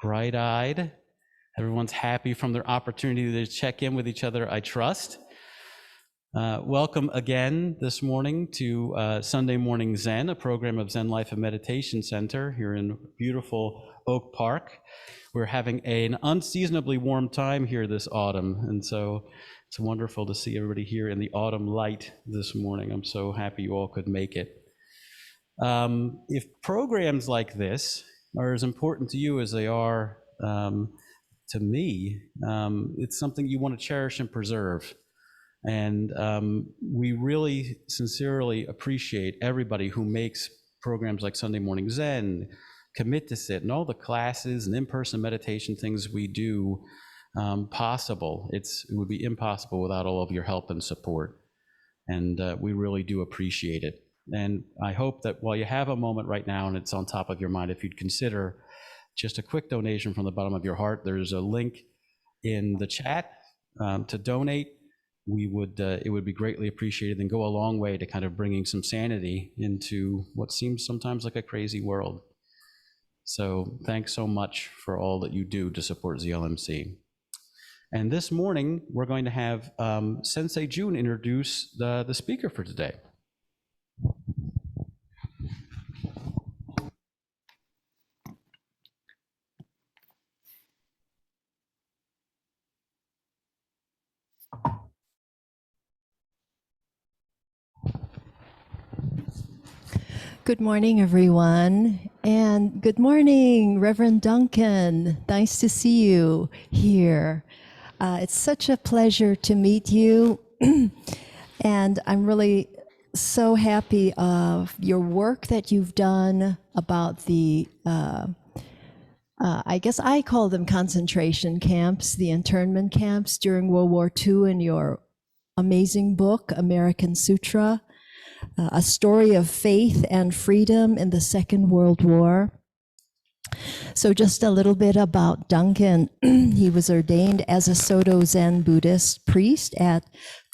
bright-eyed. Everyone's happy from their opportunity to check in with each other, I trust. Welcome again this morning to Sunday Morning Zen, a program of Zen Life and Meditation Center here in beautiful Oak Park. We're having an unseasonably warm time here this autumn, and so it's wonderful to see everybody here in the autumn light this morning. I'm so happy you all could make it. If programs like this are as important to you as they are to me, it's something you want to cherish and preserve. And we really sincerely appreciate everybody who makes programs like Sunday Morning Zen, Commit to Sit, and all the classes and in-person meditation things we do possible. It would be impossible without all of your help and support. And we really do appreciate it. And I hope that while you have a moment right now and it's on top of your mind, if you'd consider just a quick donation from the bottom of your heart. There's a link in the chat to donate. It would be greatly appreciated and go a long way to kind of bringing some sanity into what seems sometimes like a crazy world. So thanks so much for all that you do to support ZLMC. And this morning, we're going to have Sensei Jun introduce the speaker for today. Good morning, everyone. And good morning, Reverend Duncan. Nice to see you here. It's such a pleasure to meet you. And I'm really so happy of your work that you've done about the, I guess I call them concentration camps, the internment camps during World War II, in your amazing book, American Sutra. A story of faith and freedom in the Second World War. So just a little bit about Duncan. He was ordained as a Soto Zen Buddhist priest at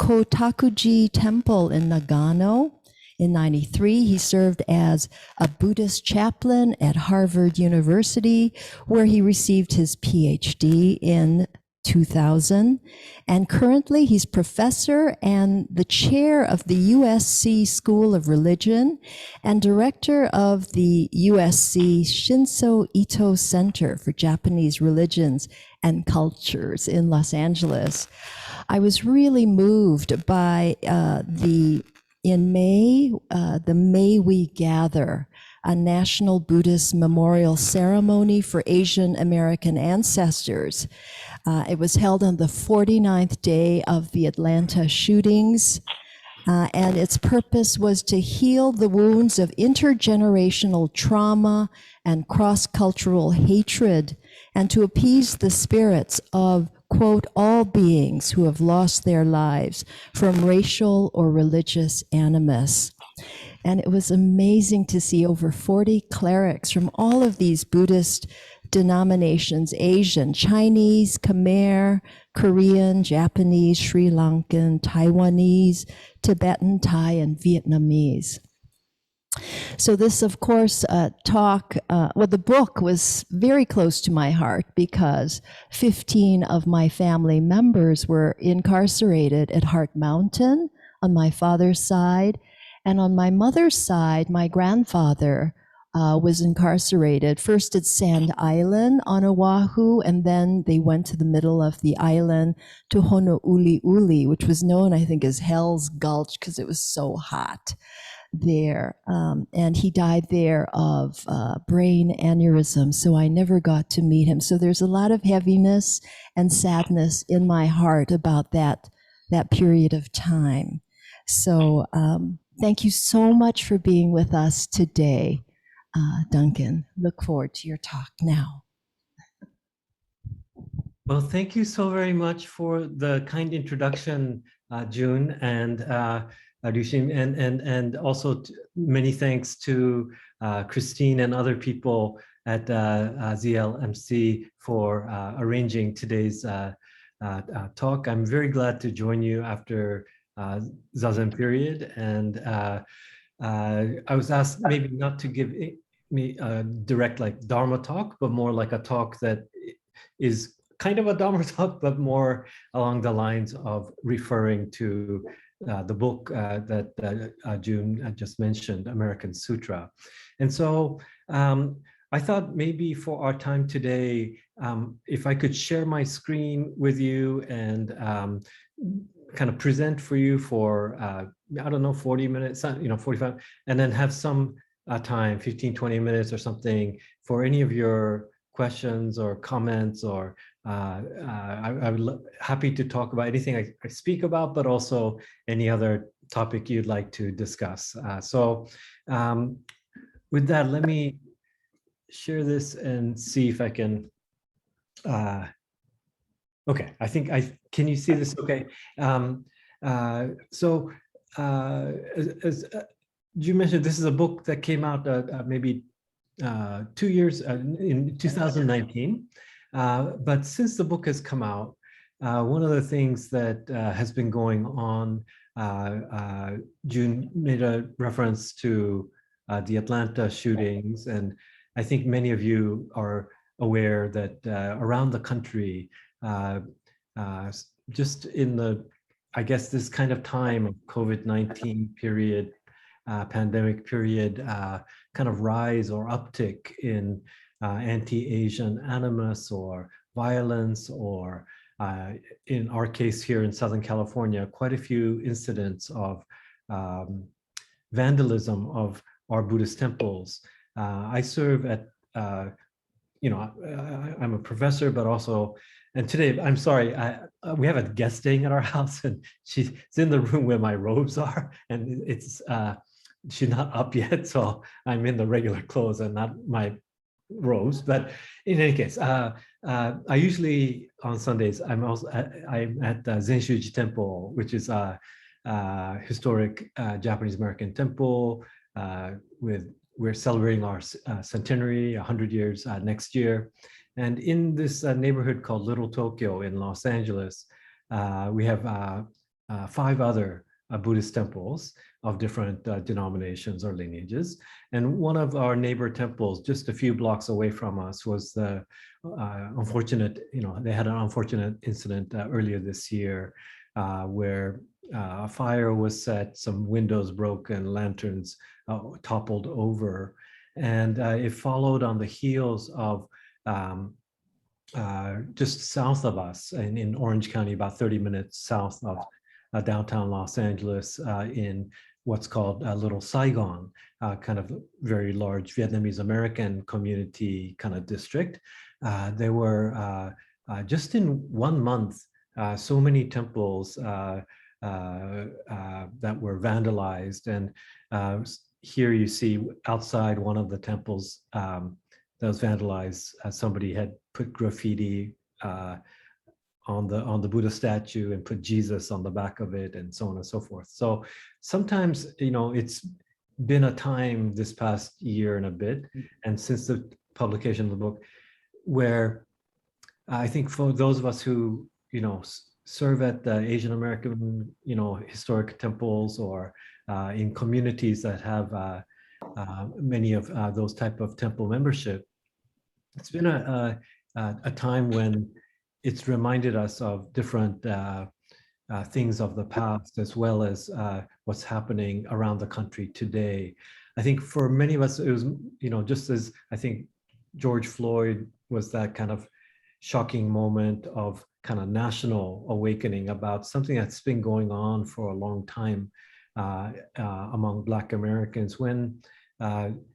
Kotakuji Temple in Nagano. In '93, he served as a Buddhist chaplain at Harvard University, where he received his PhD in 2000, and currently he's professor and the chair of the USC School of Religion and director of the USC Shinso Ito Center for Japanese Religions and Cultures in Los Angeles. I was really moved by the May We Gather, a national Buddhist memorial ceremony for Asian American ancestors. It was held on the 49th day of the Atlanta shootings, and its purpose was to heal the wounds of intergenerational trauma and cross-cultural hatred, and to appease the spirits of, quote, all beings who have lost their lives from racial or religious animus. And it was amazing to see over 40 clerics from all of these Buddhist denominations, Asian, Chinese, Khmer, Korean, Japanese, Sri Lankan, Taiwanese, Tibetan, Thai, and Vietnamese. So this, of course, the book was very close to my heart because 15 of my family members were incarcerated at Heart Mountain on my father's side. And on my mother's side, my grandfather was incarcerated first at Sand Island on Oahu, and then they went to the middle of the island to Honouliuli, which was known, I think, as Hell's Gulch because it was so hot there. And he died there of brain aneurysm, so I never got to meet him. So there's a lot of heaviness and sadness in my heart about that period of time. So thank you so much for being with us today, Duncan. Look forward to your talk now. Well, thank you so very much for the kind introduction, June and Ryuken, and also many thanks to Christine and other people at ZLMC for arranging today's talk. I'm very glad to join you after Zazen period, and I was asked maybe not to give direct like Dharma talk, but more like a talk that is kind of a Dharma talk, but more along the lines of referring to the book that June just mentioned, American Sutra. And so I thought maybe for our time today, if I could share my screen with you and kind of present for you for, I don't know, 40 minutes, 45, and then have some time, 15, 20 minutes or something for any of your questions or comments, or I would happy to talk about anything I speak about, but also any other topic you'd like to discuss. So with that, let me share this and see if I can. Okay, I think can you see this okay? So as you mentioned, this is a book that came out maybe 2 years in 2019. But since the book has come out, one of the things that has been going on, June made a reference to the Atlanta shootings, and I think many of you are aware that around the country, just in the, I guess, this kind of time of COVID-19 period, pandemic period, kind of rise or uptick in anti-Asian animus or violence, or in our case here in Southern California, quite a few incidents of vandalism of our Buddhist temples. I serve at, I'm a professor, but also, and today, I'm sorry, we have a guest staying at our house, and she's in the room where my robes are, and it's, she's not up yet, so I'm in the regular clothes and not my robes. But in any case, I usually on Sundays, I'm at Zenshuji Temple, which is a historic Japanese American temple. We're celebrating our centenary, 100 years next year. And in this neighborhood called Little Tokyo in Los Angeles, we have 5 other Buddhist temples of different denominations or lineages. And one of our neighbor temples, just a few blocks away from us, was the unfortunate, they had an unfortunate incident earlier this year where a fire was set, some windows broke, and lanterns toppled over. And it followed on the heels of just south of us in Orange County, about 30 minutes south of downtown Los Angeles, in what's called Little Saigon, kind of very large Vietnamese American community kind of district. There were just in 1 month, so many temples that were vandalized. And here you see outside one of the temples that was vandalized, somebody had put graffiti on the Buddha statue and put Jesus on the back of it, and so on and so forth. So sometimes, it's been a time this past year and a bit, and since the publication of the book, where I think for those of us who, serve at the Asian American, historic temples, or in communities that have many of those type of temple membership, it's been a time when it's reminded us of different things of the past, as well as what's happening around the country today. I think for many of us, it was, just as I think George Floyd was that kind of shocking moment of kind of national awakening about something that's been going on for a long time among Black Americans, when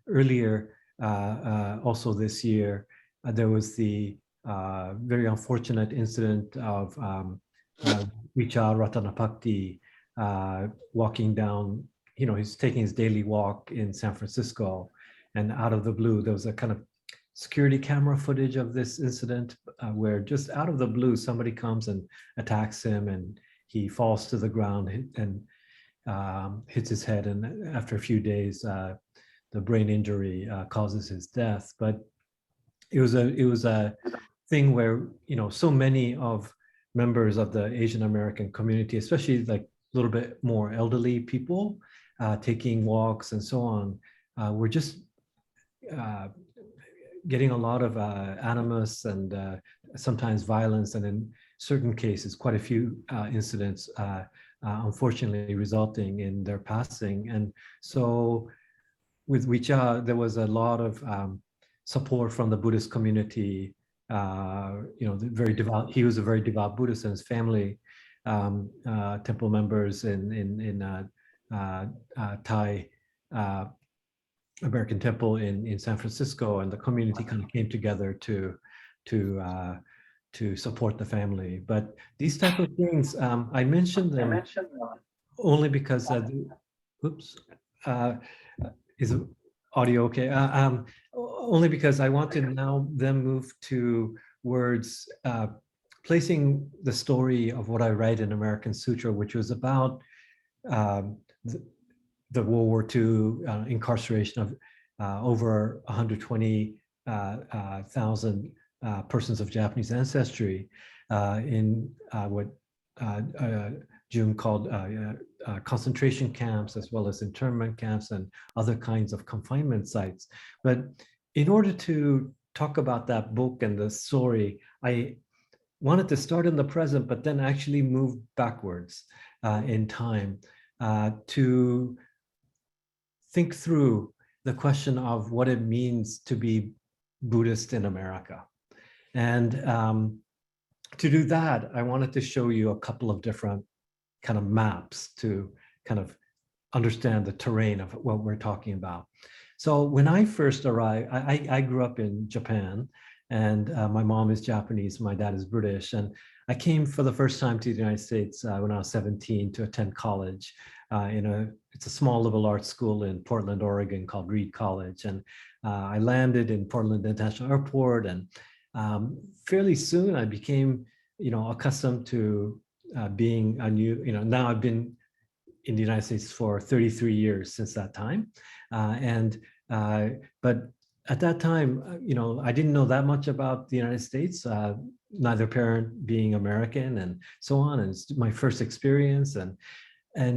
earlier also this year, there was the very unfortunate incident of Richard Ratanapakdi walking down, he's taking his daily walk in San Francisco, and out of the blue, there was a kind of security camera footage of this incident where just out of the blue, somebody comes and attacks him, and he falls to the ground and hits his head. And after a few days, the brain injury causes his death. But it was a thing where, so many of members of the Asian American community, especially like a little bit more elderly people taking walks and so on, were just, getting a lot of animus and sometimes violence, and in certain cases, quite a few incidents, unfortunately resulting in their passing. And so with Wicha, there was a lot of support from the Buddhist community. Very devout. He was a very devout Buddhist, and his family, temple members in Thai American Temple in San Francisco, and the community kind of came together to support the family. But these type of things, I mentioned them only because, oops, is audio okay? Only because I want to now then move to words, placing the story of what I write in American Sutra, which was about the World War II incarceration of over 120,000 persons of Japanese ancestry in what June called concentration camps, as well as internment camps and other kinds of confinement sites. But in order to talk about that book and the story, I wanted to start in the present, but then actually move backwards in time to think through the question of what it means to be Buddhist in America. And to do that, I wanted to show you a couple of different kind of maps to kind of understand the terrain of what we're talking about. So when I first arrived, I grew up in Japan, and my mom is Japanese, my dad is British. And I came for the first time to the United States when I was 17 to attend college. It's a small liberal arts school in Portland, Oregon called Reed College. And I landed in Portland International Airport, and fairly soon I became, accustomed to being a new, now I've been in the United States for 33 years since that time. But at that time, I didn't know that much about the United States, neither parent being American and so on. And it's my first experience. And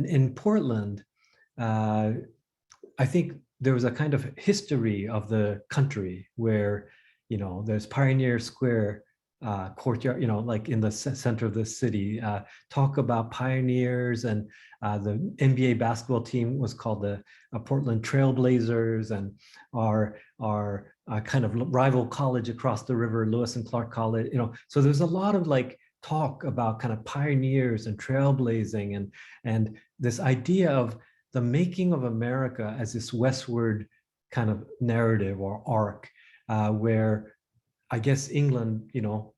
in Portland, I think there was a kind of history of the country where, there's Pioneer Square courtyard, like in the center of the city, talk about pioneers, and the NBA basketball team was called the Portland Trailblazers, and our kind of rival college across the river, Lewis and Clark College, so there's a lot of like talk about kind of pioneers and trailblazing, and this idea of the making of America as this westward kind of narrative or arc, where I guess England,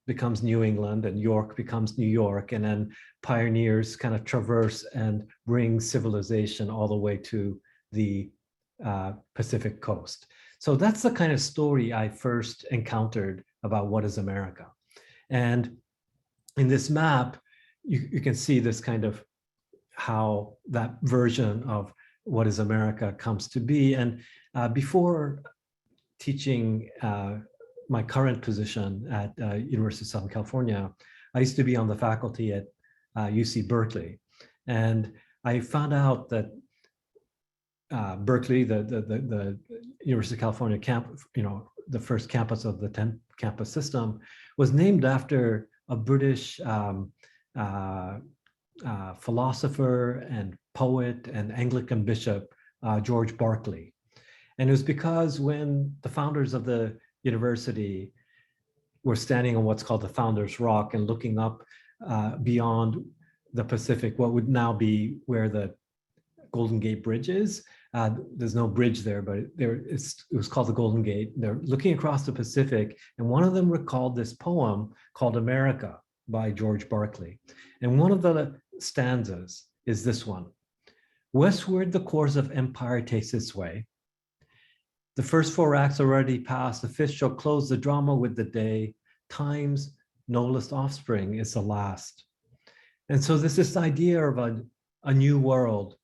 becomes New England, and York becomes New York, and then pioneers kind of traverse and bring civilization all the way to the Pacific coast. So that's the kind of story I first encountered about what is America. And in this map, you can see this kind of how that version of what is America comes to be. And before teaching my current position at University of Southern California, I used to be on the faculty at UC Berkeley. And I found out that Berkeley, the University of California campus, the first campus of the 10 campus system, was named after a British philosopher and poet and Anglican bishop, George Berkeley. And it was because when the founders of the university were standing on what's called the Founders Rock and looking up beyond the Pacific, what would now be where the Golden Gate Bridge is. There's no bridge there, but it was called the Golden Gate. They're looking across the Pacific, and one of them recalled this poem called America by George Berkeley. And one of the stanzas is this one: "Westward the course of empire takes its way. The first 4 acts already past, the fifth shall close the drama with the day. Time's noblest offspring is the last." And so there's this idea of a new world,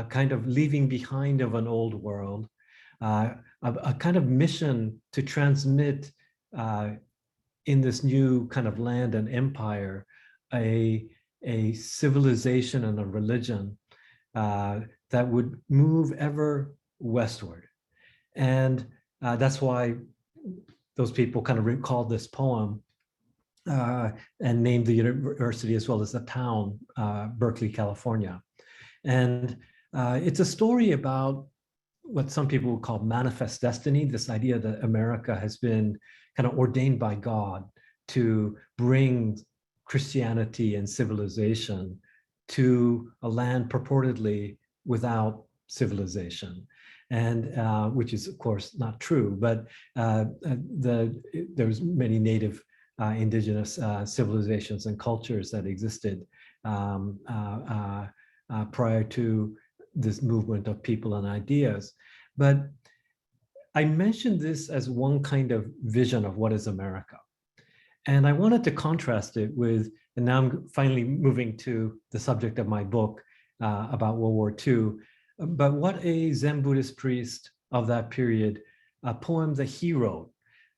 kind of leaving behind of an old world, a kind of mission to transmit in this new kind of land and empire, a civilization and a religion that would move ever westward. And That's why those people kind of recalled this poem and named the university as well as the town, Berkeley, California. And it's a story about what some people would call manifest destiny, this idea that America has been kind of ordained by God to bring Christianity and civilization to a land purportedly without civilization, and which is of course not true, but there's many native indigenous civilizations and cultures that existed prior to this movement of people and ideas. But I mentioned this as one kind of vision of what is America. And I wanted to contrast it with, and now I'm finally moving to the subject of my book about World War II, but what a Zen Buddhist priest of that period, a poem that he wrote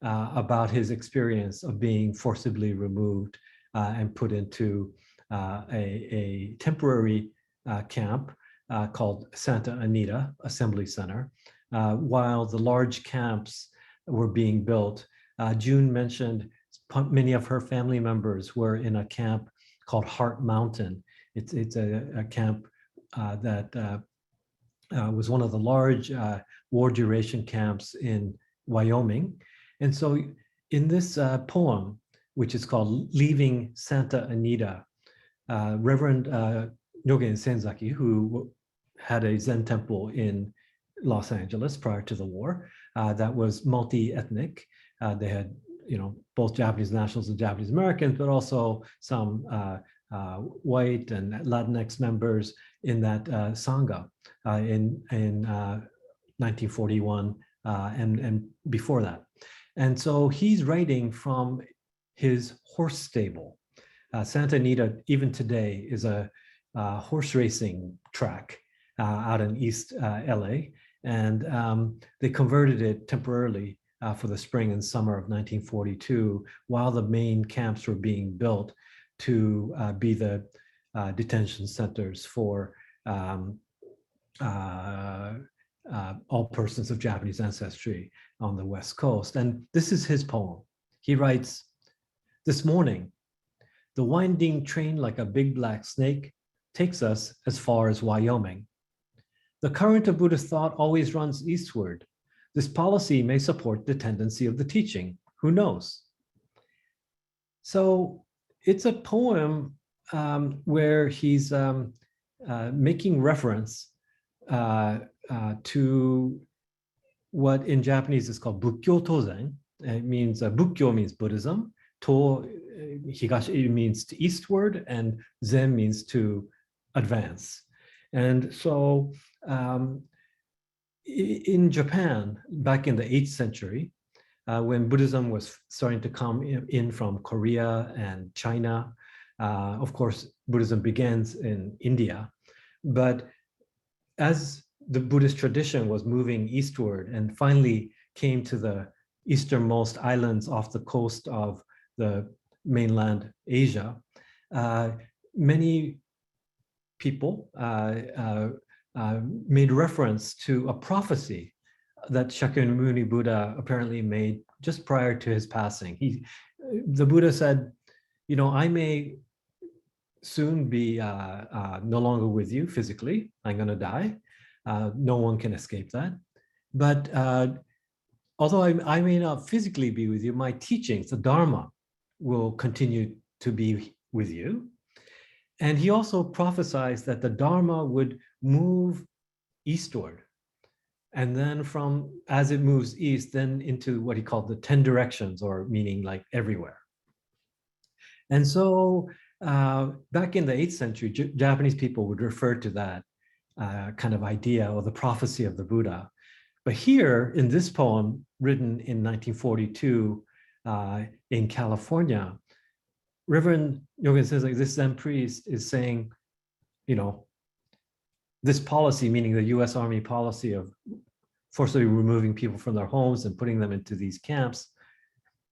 about his experience of being forcibly removed and put into a temporary camp called Santa Anita Assembly Center, while the large camps were being built. June mentioned many of her family members were in a camp called Heart Mountain. It's a camp that was one of the large war duration camps in Wyoming. And so in this poem, which is called Leaving Santa Anita, Reverend Nyogen Senzaki, who had a Zen temple in Los Angeles prior to the war that was multi-ethnic. They had, both Japanese nationals and Japanese Americans, but also some white and Latinx members in that Sangha in 1941 and before that. And so he's writing from his horse stable. Santa Anita, even today, is a horse racing track out in East LA. And they converted it temporarily for the spring and summer of 1942, while the main camps were being built to be the detention centers for all persons of Japanese ancestry on the West Coast. And this is his poem. He writes, "This morning, the winding train like a big black snake takes us as far as Wyoming. The current of Buddhist thought always runs eastward. This policy may support the tendency of the teaching. Who knows?" So it's a poem where he's making reference to what in Japanese is called Bukkyo Tozen. It means Bukkyo means Buddhism, To Higashi means to eastward, and Zen means to advance. And so in Japan, back in the 8th century, when Buddhism was starting to come in from Korea and China, of course, Buddhism begins in India. But as the Buddhist tradition was moving eastward and finally came to the easternmost islands off the coast of the mainland Asia, many people made reference to a prophecy that Shakyamuni Buddha apparently made just prior to his passing. The Buddha said, I may soon be no longer with you physically. I'm going to die. No one can escape that. But although I may not physically be with you, my teachings, the Dharma, will continue to be with you. And he also prophesied that the Dharma would move eastward. And then as it moves east, then into what he called the 10 directions, or meaning like everywhere. And so back in the 8th century, Japanese people would refer to that kind of idea or the prophecy of the Buddha. But here in this poem, written in 1942 in California, Reverend Nyogen says, like, this Zen priest is saying, this policy, meaning the US Army policy of forcibly removing people from their homes and putting them into these camps,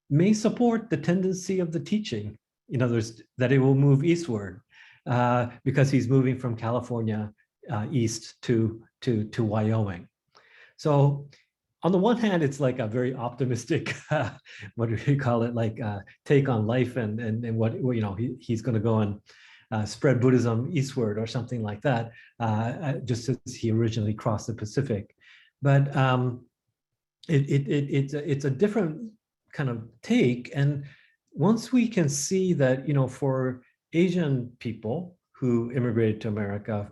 may support the tendency of the teaching. In other words, that it will move eastward because he's moving from California east to Wyoming. So on the one hand, it's like a very optimistic, what do we call it, like take on life and what, you know, he's going to go and spread Buddhism eastward or something like that, just as he originally crossed the Pacific. But it's a different kind of take. And once we can see that, you know, for Asian people who immigrated to America,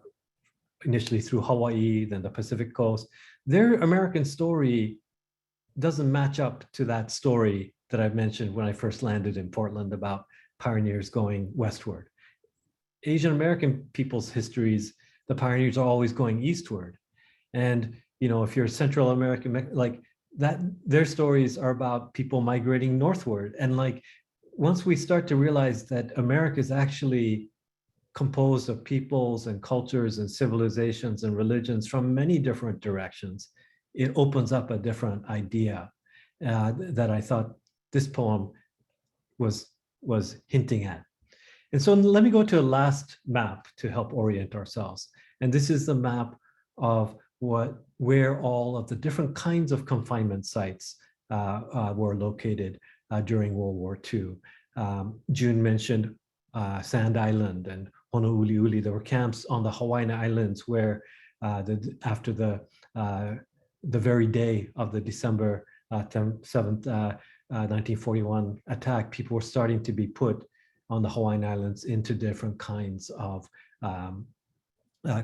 initially through Hawaii, then the Pacific coast, their American story doesn't match up to that story that I mentioned when I first landed in Portland about pioneers going westward. Asian American people's histories, the pioneers are always going eastward. And, you know, if you're Central American, like that, their stories are about people migrating northward. And like, once we start to realize that America is actually composed of peoples and cultures and civilizations and religions from many different directions, it opens up a different idea that I thought this poem was hinting at. And so let me go to a last map to help orient ourselves. And this is the map of where all of the different kinds of confinement sites were located during World War II. June mentioned Sand Island and Honouliuli. There were camps on the Hawaiian Islands where after the very day of the December 7th, 1941 attack, people were starting to be put on the Hawaiian Islands into different kinds of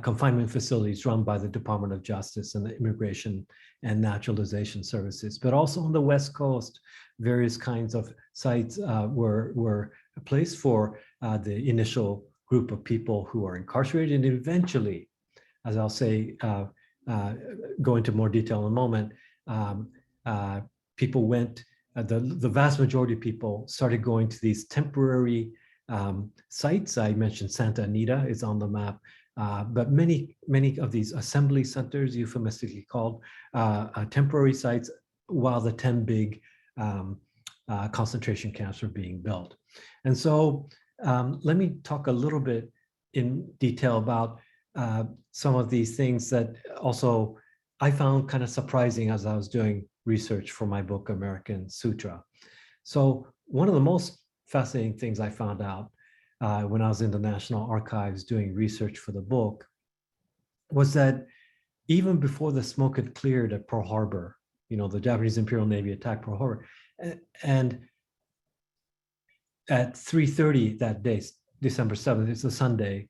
confinement facilities run by the Department of Justice and the Immigration and Naturalization Services. But also on the West Coast, various kinds of sites were a place for the initial group of people who are incarcerated. And eventually, as I'll say, go into more detail in a moment, people went, the vast majority of people started going to these temporary sites. I mentioned Santa Anita is on the map, but many of these assembly centers, euphemistically called, temporary sites, while the 10 big concentration camps were being built. And so let me talk a little bit in detail about some of these things that also I found kind of surprising as I was doing research for my book, American Sutra. So one of the most fascinating things I found out when I was in the National Archives doing research for the book was that even before the smoke had cleared at Pearl Harbor, you know, the Japanese Imperial Navy attacked Pearl Harbor, and at 3:30 that day, December 7th, it's a Sunday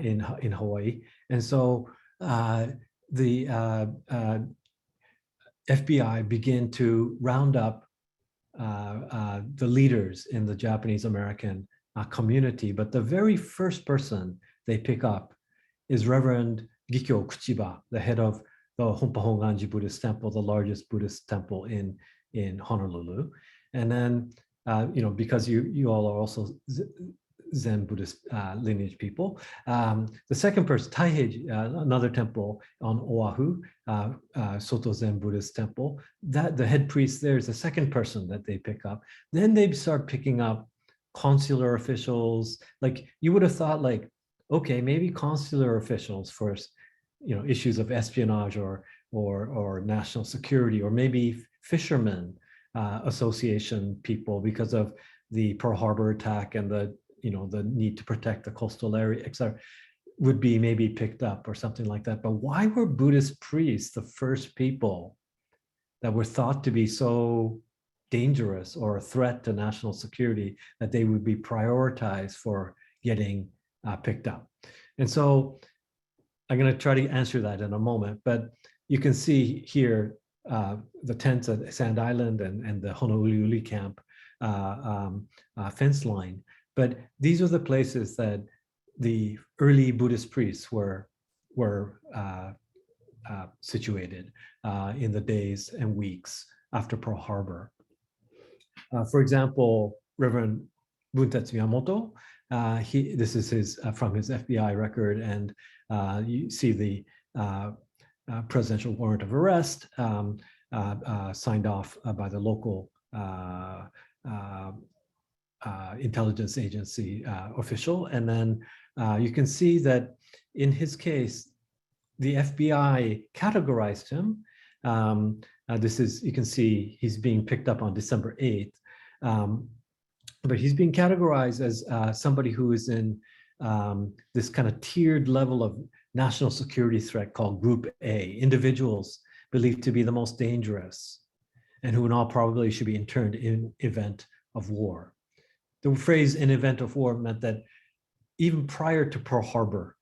in Hawaii. And so the FBI began to round up the leaders in the Japanese American community. But the very first person they pick up is Reverend Gikyo Kuchiba, the head of the Honpa Honganji Buddhist Temple, the largest Buddhist temple in Honolulu. And then, you know, because you all are also Zen Buddhist lineage people. The second person, Taiheiji, another temple on Oahu, Soto Zen Buddhist temple, that the head priest there is the second person that they pick up. Then they start picking up consular officials. Like you would have thought, like, okay, maybe consular officials for, you know, issues of espionage or national security, or maybe fishermen association people because of the Pearl Harbor attack and the, you know, the need to protect the coastal area, etc., would be maybe picked up or something like that. But why were Buddhist priests the first people that were thought to be so dangerous or a threat to national security that they would be prioritized for getting picked up? And so I'm going to try to answer that in a moment, but you can see here the tents at Sand Island and the Honouliuli camp fence line. But these are the places that the early Buddhist priests were situated in the days and weeks after Pearl Harbor. For example, Reverend Buntetsu Miyamoto, this is his from his FBI record, and you see the presidential warrant of arrest signed off by the local intelligence agency official. And then you can see that in his case, the FBI categorized him This is, you can see he's being picked up on December 8th. But he's being categorized as somebody who is in this kind of tiered level of national security threat called Group A, individuals believed to be the most dangerous and who in all probability should be interned in event of war. The phrase in event of war meant that even prior to Pearl Harbor,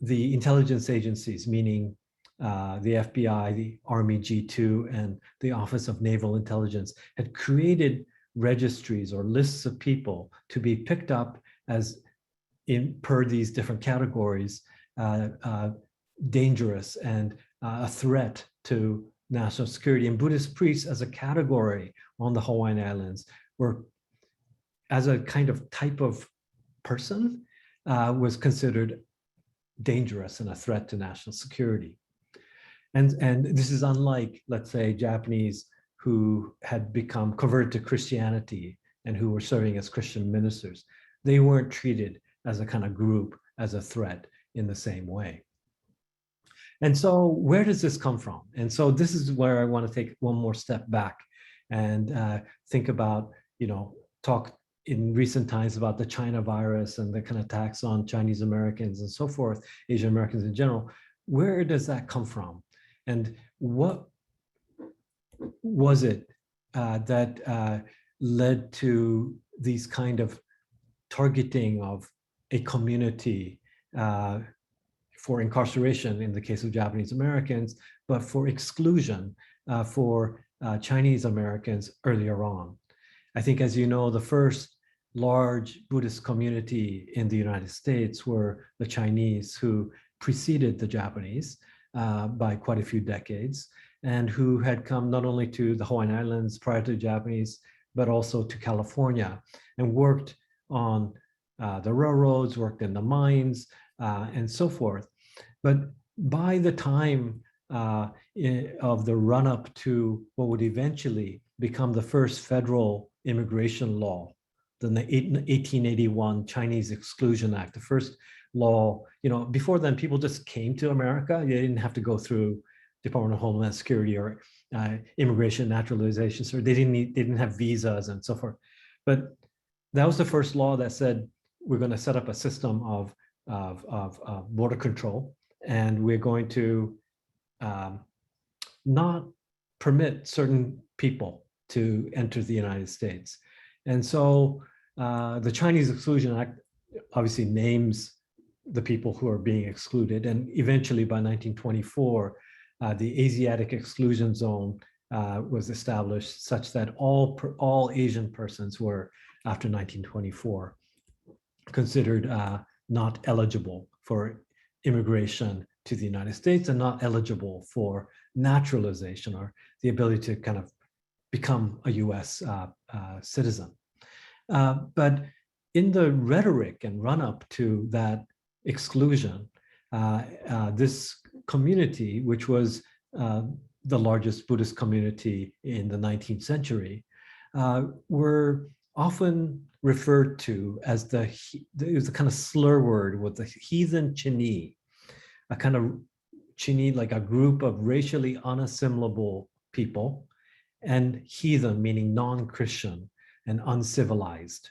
the intelligence agencies, meaning the FBI, the Army G2, and the Office of Naval Intelligence, had created registries or lists of people to be picked up as per these different categories, dangerous and a threat to national security. And Buddhist priests as a category on the Hawaiian Islands were, as a kind of type of person, was considered dangerous and a threat to national security. And this is unlike, let's say, Japanese who had become converted to Christianity and who were serving as Christian ministers. They weren't treated as a kind of group, as a threat in the same way. And so where does this come from? And so this is where I want to take one more step back and think about, talk in recent times about the China virus and the kind of attacks on Chinese Americans and so forth, Asian Americans in general. Where does that come from? And what was it that led to these kind of targeting of a community for incarceration in the case of Japanese Americans, but for exclusion for Chinese Americans earlier on? I think, as you know, the first large Buddhist community in the United States were the Chinese, who preceded the Japanese by quite a few decades, and who had come not only to the Hawaiian Islands prior to the Japanese, but also to California, and worked on the railroads, worked in the mines, and so forth. But by the time of the run-up to what would eventually become the first federal immigration law, the 1881 Chinese Exclusion Act, the first law, before then people just came to America. They didn't have to go through Department of Homeland Security or immigration naturalization, so they didn't have visas and so forth. But that was the first law that said we're going to set up a system of border control, and we're going to not permit certain people to enter the United States. And so the Chinese Exclusion Act obviously names the people who are being excluded, and eventually by 1924, the Asiatic Exclusion Zone was established, such that all Asian persons were, after 1924, considered not eligible for immigration to the United States and not eligible for naturalization, or the ability to kind of become a US citizen. But in the rhetoric and run-up to that exclusion, this community, which was the largest Buddhist community in the 19th century, were often referred to as it was a kind of slur word with the heathen Chinese, a kind of Chinese, like a group of racially unassimilable people, and heathen, meaning non-Christian and uncivilized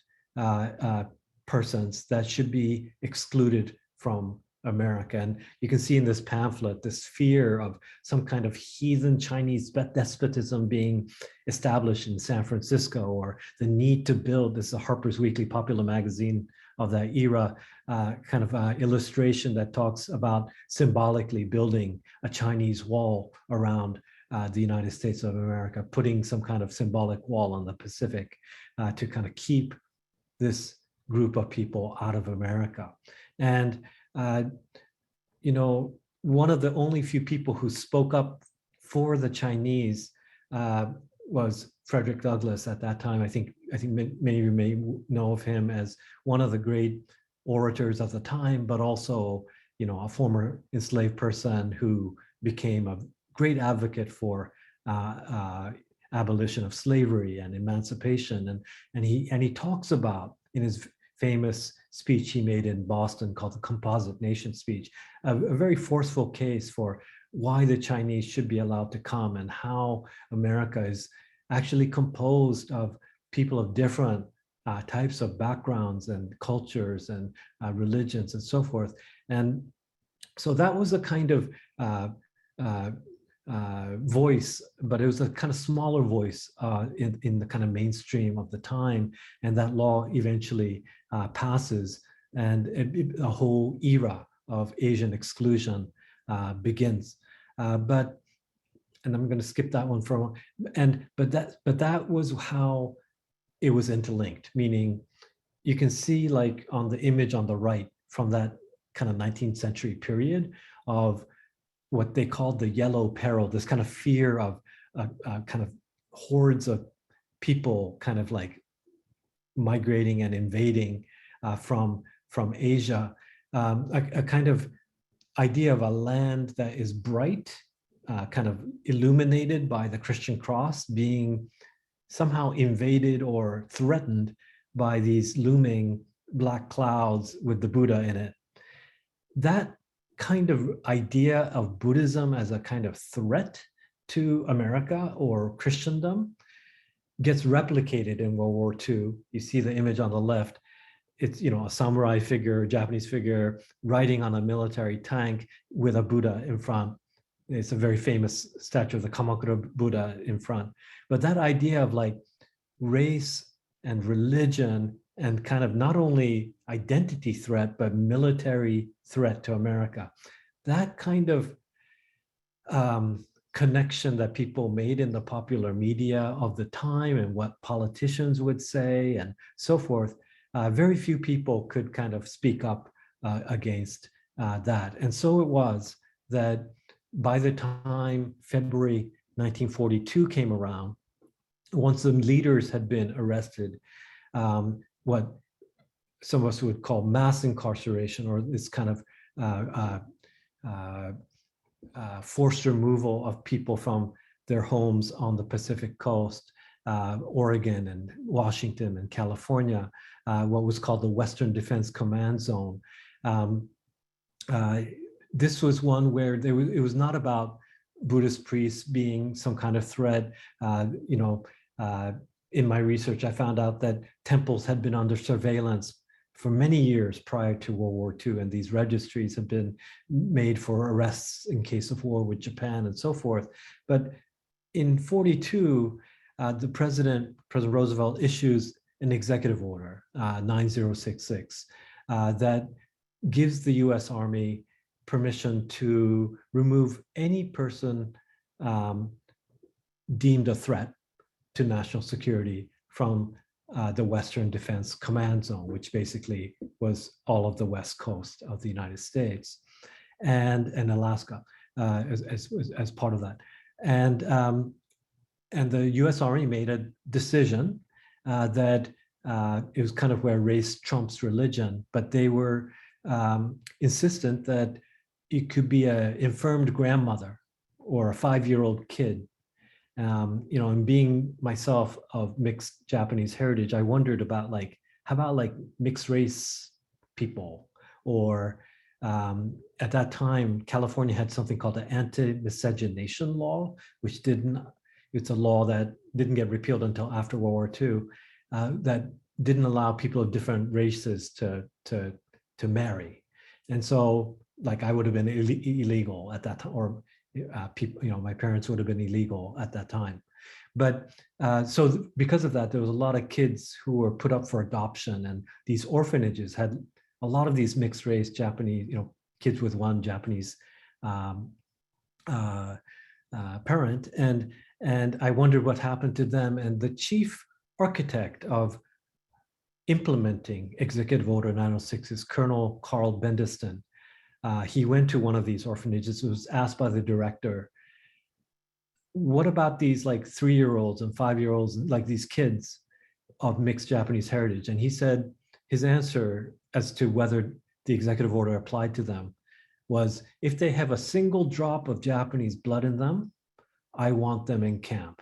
persons that should be excluded from America. And you can see in this pamphlet this fear of some kind of heathen Chinese despotism being established in San Francisco, or the need to build, this is a Harper's Weekly popular magazine of that era, kind of illustration that talks about symbolically building a Chinese wall around the United States of America, putting some kind of symbolic wall on the Pacific to kind of keep this group of people out of America. And one of the only few people who spoke up for the Chinese was Frederick Douglass at that time. I think many of you may know of him as one of the great orators of the time, but also, a former enslaved person who became a great advocate for abolition of slavery and emancipation. And he talks about, in his famous speech he made in Boston called the Composite Nation speech, a very forceful case for why the Chinese should be allowed to come and how America is actually composed of people of different types of backgrounds and cultures and religions and so forth. And so that was a kind of voice, but it was a kind of smaller voice in the kind of mainstream of the time. And that law eventually passes, and a whole era of Asian exclusion begins. And I'm going to skip that one for a moment. But that was how it was interlinked, meaning you can see, like on the image on the right from that kind of 19th century period, of what they called the yellow peril, this kind of fear of kind of hordes of people kind of like migrating and invading from Asia, a kind of idea of a land that is bright, kind of illuminated by the Christian cross, being somehow invaded or threatened by these looming black clouds with the Buddha in it. That kind of idea of Buddhism as a kind of threat to America or Christendom gets replicated in World War II. You see the image on the left. It's, you know, a samurai figure, Japanese figure, riding on a military tank with a Buddha in front. It's a very famous statue of the Kamakura Buddha in front. But that idea of like race and religion and kind of not only identity threat, but military threat to America, that kind of connection that people made in the popular media of the time and what politicians would say and so forth, very few people could kind of speak up against that. And so it was that by the time February 1942 came around, once the leaders had been arrested, what some of us would call mass incarceration, or this kind of forced removal of people from their homes on the Pacific coast, Oregon and Washington and California, what was called the Western Defense Command Zone. This was one where it was not about Buddhist priests being some kind of threat. In my research, I found out that temples had been under surveillance for many years prior to World War II, and these registries have been made for arrests in case of war with Japan and so forth. But in 42, the President Roosevelt issues an executive order, 9066, that gives the US Army permission to remove any person deemed a threat to national security from the Western Defense Command Zone, which basically was all of the West Coast of the United States and Alaska as part of that. And the US Army made a decision that it was kind of where race trumps religion, but they were insistent that it could be an infirmed grandmother or a 5-year-old kid. And being myself of mixed Japanese heritage, I wondered about how about mixed race people? Or at that time, California had something called the anti-miscegenation law, which it's a law that didn't get repealed until after World War II, that didn't allow people of different races to marry. And so I would have been illegal at that time, or people, my parents would have been illegal at that time. But so because of that, there was a lot of kids who were put up for adoption, and these orphanages had a lot of these mixed race Japanese, kids with one Japanese parent, and I wondered what happened to them. And the chief architect of implementing Executive Order 906 is Colonel Carl Bendiston. He went to one of these orphanages, was asked by the director, what about these 3-year-olds and 5-year-olds, these kids of mixed Japanese heritage? And he said his answer as to whether the executive order applied to them was, if they have a single drop of Japanese blood in them, I want them in camp.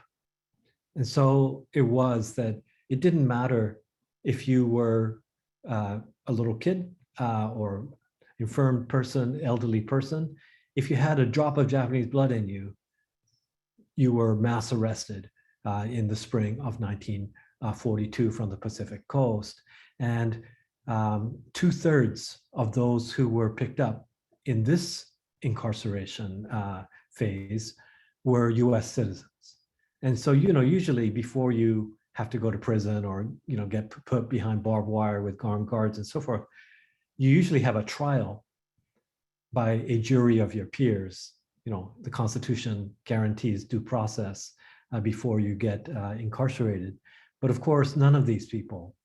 And so it was that it didn't matter if you were a little kid or infirm person, elderly person. if you had a drop of Japanese blood in you, you were mass arrested in the spring of 1942 from the Pacific coast. And 2/3 of those who were picked up in this incarceration phase were US citizens. And so, usually before you have to go to prison or, get put behind barbed wire with armed guards and so forth, you usually have a trial by a jury of your peers. The Constitution guarantees due process before you get incarcerated. But of course, none of these people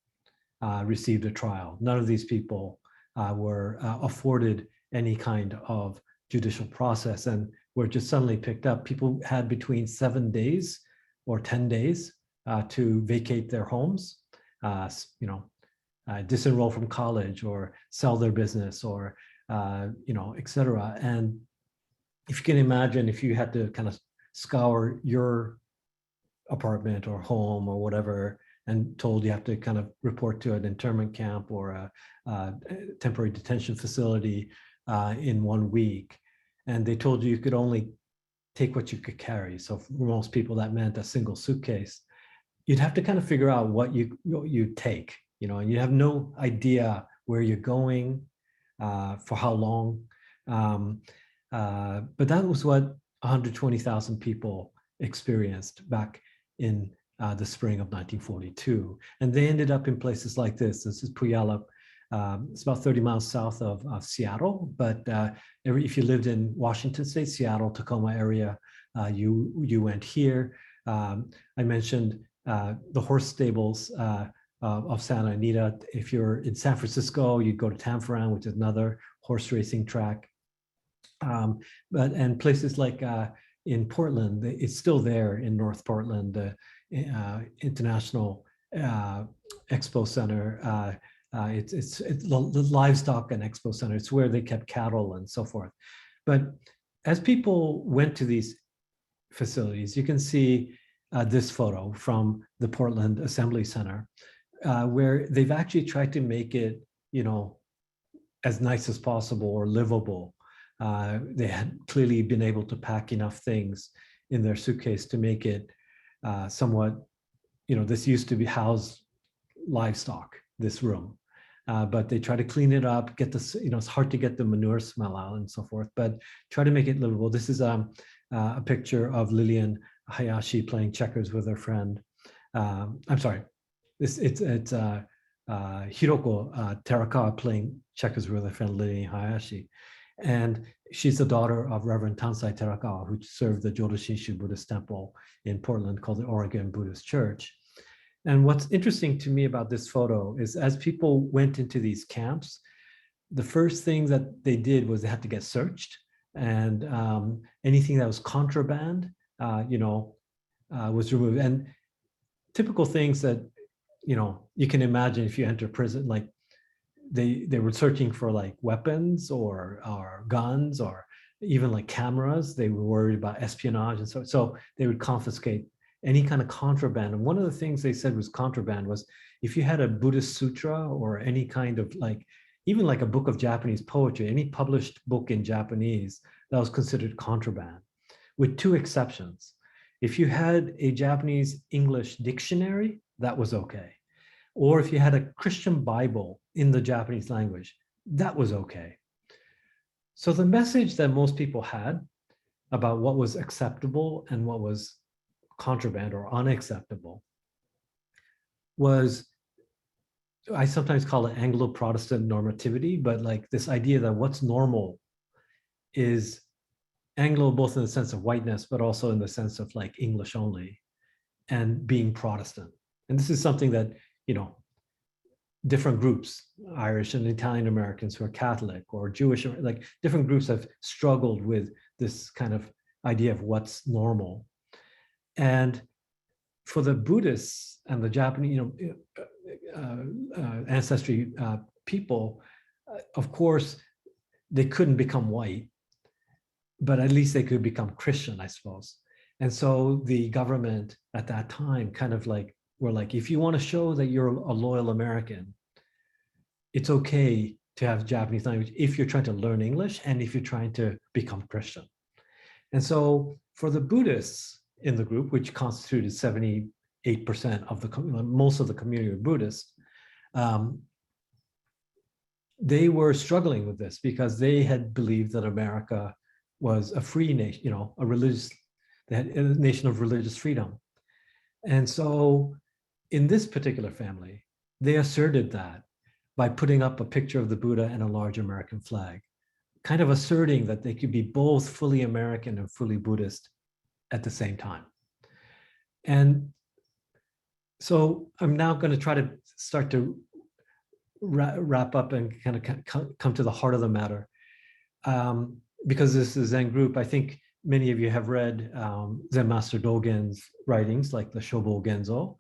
received a trial. None of these people were afforded any kind of judicial process and were just suddenly picked up. People had between 7 days or 10 days to vacate their homes, disenroll from college or sell their business or, et cetera. And if you can imagine, if you had to kind of scour your apartment or home or whatever, and told you have to kind of report to an internment camp or a temporary detention facility in 1 week, and they told you could only take what you could carry. So for most people, that meant a single suitcase. You'd have to kind of figure out what you take, and you have no idea where you're going, for how long. But that was what 120,000 people experienced back in the spring of 1942. And they ended up in places like this. This is Puyallup. It's about 30 miles south of Seattle. But if you lived in Washington State, Seattle, Tacoma area, you went here. I mentioned the horse stables of Santa Anita. If you're in San Francisco, you'd go to Tanforan, which is another horse racing track. And places like in Portland, it's still there in North Portland, the International Expo Center. It's the livestock and expo center. It's where they kept cattle and so forth. But as people went to these facilities, you can see this photo from the Portland Assembly Center, where they've actually tried to make it, as nice as possible or livable. They had clearly been able to pack enough things in their suitcase to make it somewhat, this used to be house livestock, this room. But they try to clean it up, get this, it's hard to get the manure smell out and so forth, but try to make it livable. This is a picture of Lillian Hayashi playing checkers with her friend. I'm sorry, it's Hiroko Terakawa playing checkers with her friend Lillian Hayashi. And she's the daughter of Reverend Tansai Terakawa, who served the Jodo Shinshu Buddhist temple in Portland called the Oregon Buddhist Church. And what's interesting to me about this photo is as people went into these camps, the first thing that they did was they had to get searched, and anything that was contraband, was removed. And typical things that, you can imagine if you enter prison, like they were searching for like weapons or guns or even like cameras. They were worried about espionage, and so they would confiscate any kind of contraband. And one of the things they said was contraband was if you had a Buddhist sutra or any kind of even like a book of Japanese poetry, any published book in Japanese, that was considered contraband, with two exceptions. If you had a Japanese English dictionary, that was okay. Or if you had a Christian Bible in the Japanese language, that was okay. So the message that most people had about what was acceptable and what was contraband or unacceptable was, I sometimes call it Anglo-Protestant normativity, but like this idea that what's normal is Anglo both in the sense of whiteness, but also in the sense of like English only and being Protestant. And this is something that, different groups, Irish and Italian Americans who are Catholic or Jewish, like different groups have struggled with this kind of idea of what's normal. And for the Buddhists and the Japanese, ancestry people, of course, they couldn't become white, but at least they could become Christian, I suppose. And so the government at that time kind of were like, if you want to show that you're a loyal American, it's okay to have Japanese language if you're trying to learn English and if you're trying to become Christian. And so for the Buddhists in the group, which constituted 78% of the most of the community of Buddhists, they were struggling with this because they had believed that America was a free nation, you know, a nation of religious freedom. And so in this particular family, they asserted that by putting up a picture of the Buddha and a large American flag, kind of asserting that they could be both fully American and fully Buddhist at the same time. And so I'm now going to try to start to wrap up and kind of come to the heart of the matter. Because this is Zen group, I think many of you have read Zen Master Dogen's writings, like the Shobo Genzo.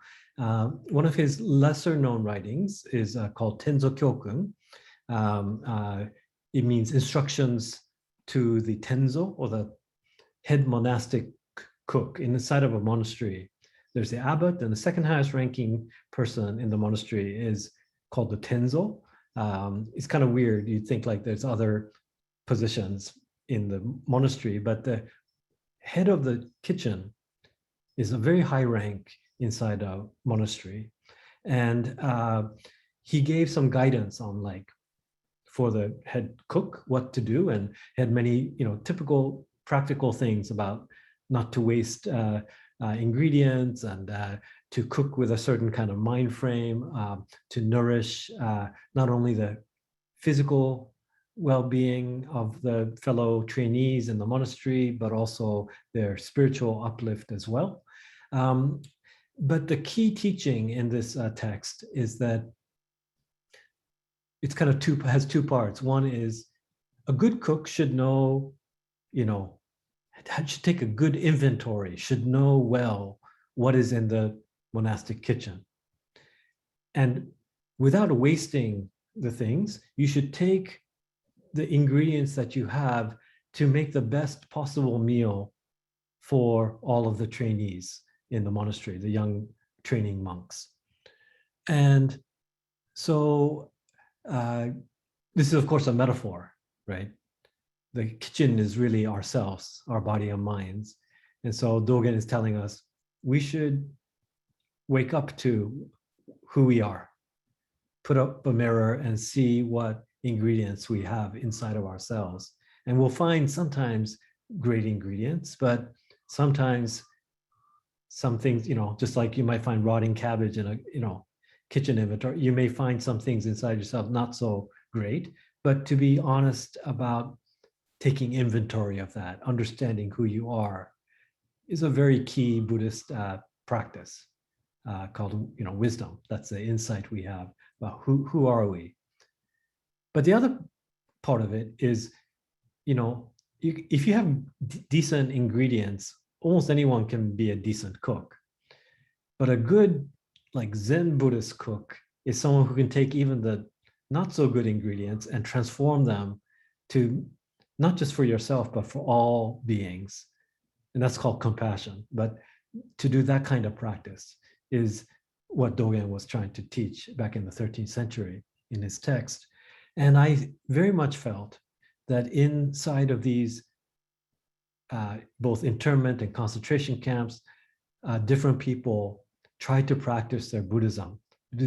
One of his lesser known writings is called Tenzo Kyokun. It means instructions to the Tenzo, or the head monastic cook inside of a monastery. There's the abbot, and the second highest ranking person in the monastery is called the Tenzo. It's kind of weird. You'd think like there's other positions in the monastery, but the head of the kitchen is a very high rank inside a monastery. And he gave some guidance on, like, for the head cook, what to do, and had many, you know, typical practical things about not to waste ingredients, and to cook with a certain kind of mind frame, to nourish not only the physical well-being of the fellow trainees in the monastery, but also their spiritual uplift as well. But the key teaching in this text is that it's kind of has two parts. One is a good cook should know, you know, should take a good inventory, should know well what is in the monastic kitchen. And without wasting the things, you should take the ingredients that you have to make the best possible meal for all of the trainees in the monastery, the young training monks. And so this is, of course, a metaphor, right? The kitchen is really ourselves, our body and minds. And so Dogen is telling us we should wake up to who we are, put up a mirror and see what ingredients we have inside of ourselves. And we'll find sometimes great ingredients, but sometimes some things, you know, just like you might find rotting cabbage in a, you know, kitchen inventory, you may find some things inside yourself not so great. But to be honest about taking inventory of that, understanding who you are, is a very key Buddhist practice called, you know, wisdom. That's the insight we have about who are we. But the other part of it is, you know, if you have decent ingredients, almost anyone can be a decent cook. But a good, like, Zen Buddhist cook is someone who can take even the not so good ingredients and transform them to not just for yourself, but for all beings. And that's called compassion. But to do that kind of practice is what Dogen was trying to teach back in the 13th century in his text. And I very much felt that inside of these both internment and concentration camps, different people tried to practice their Buddhism,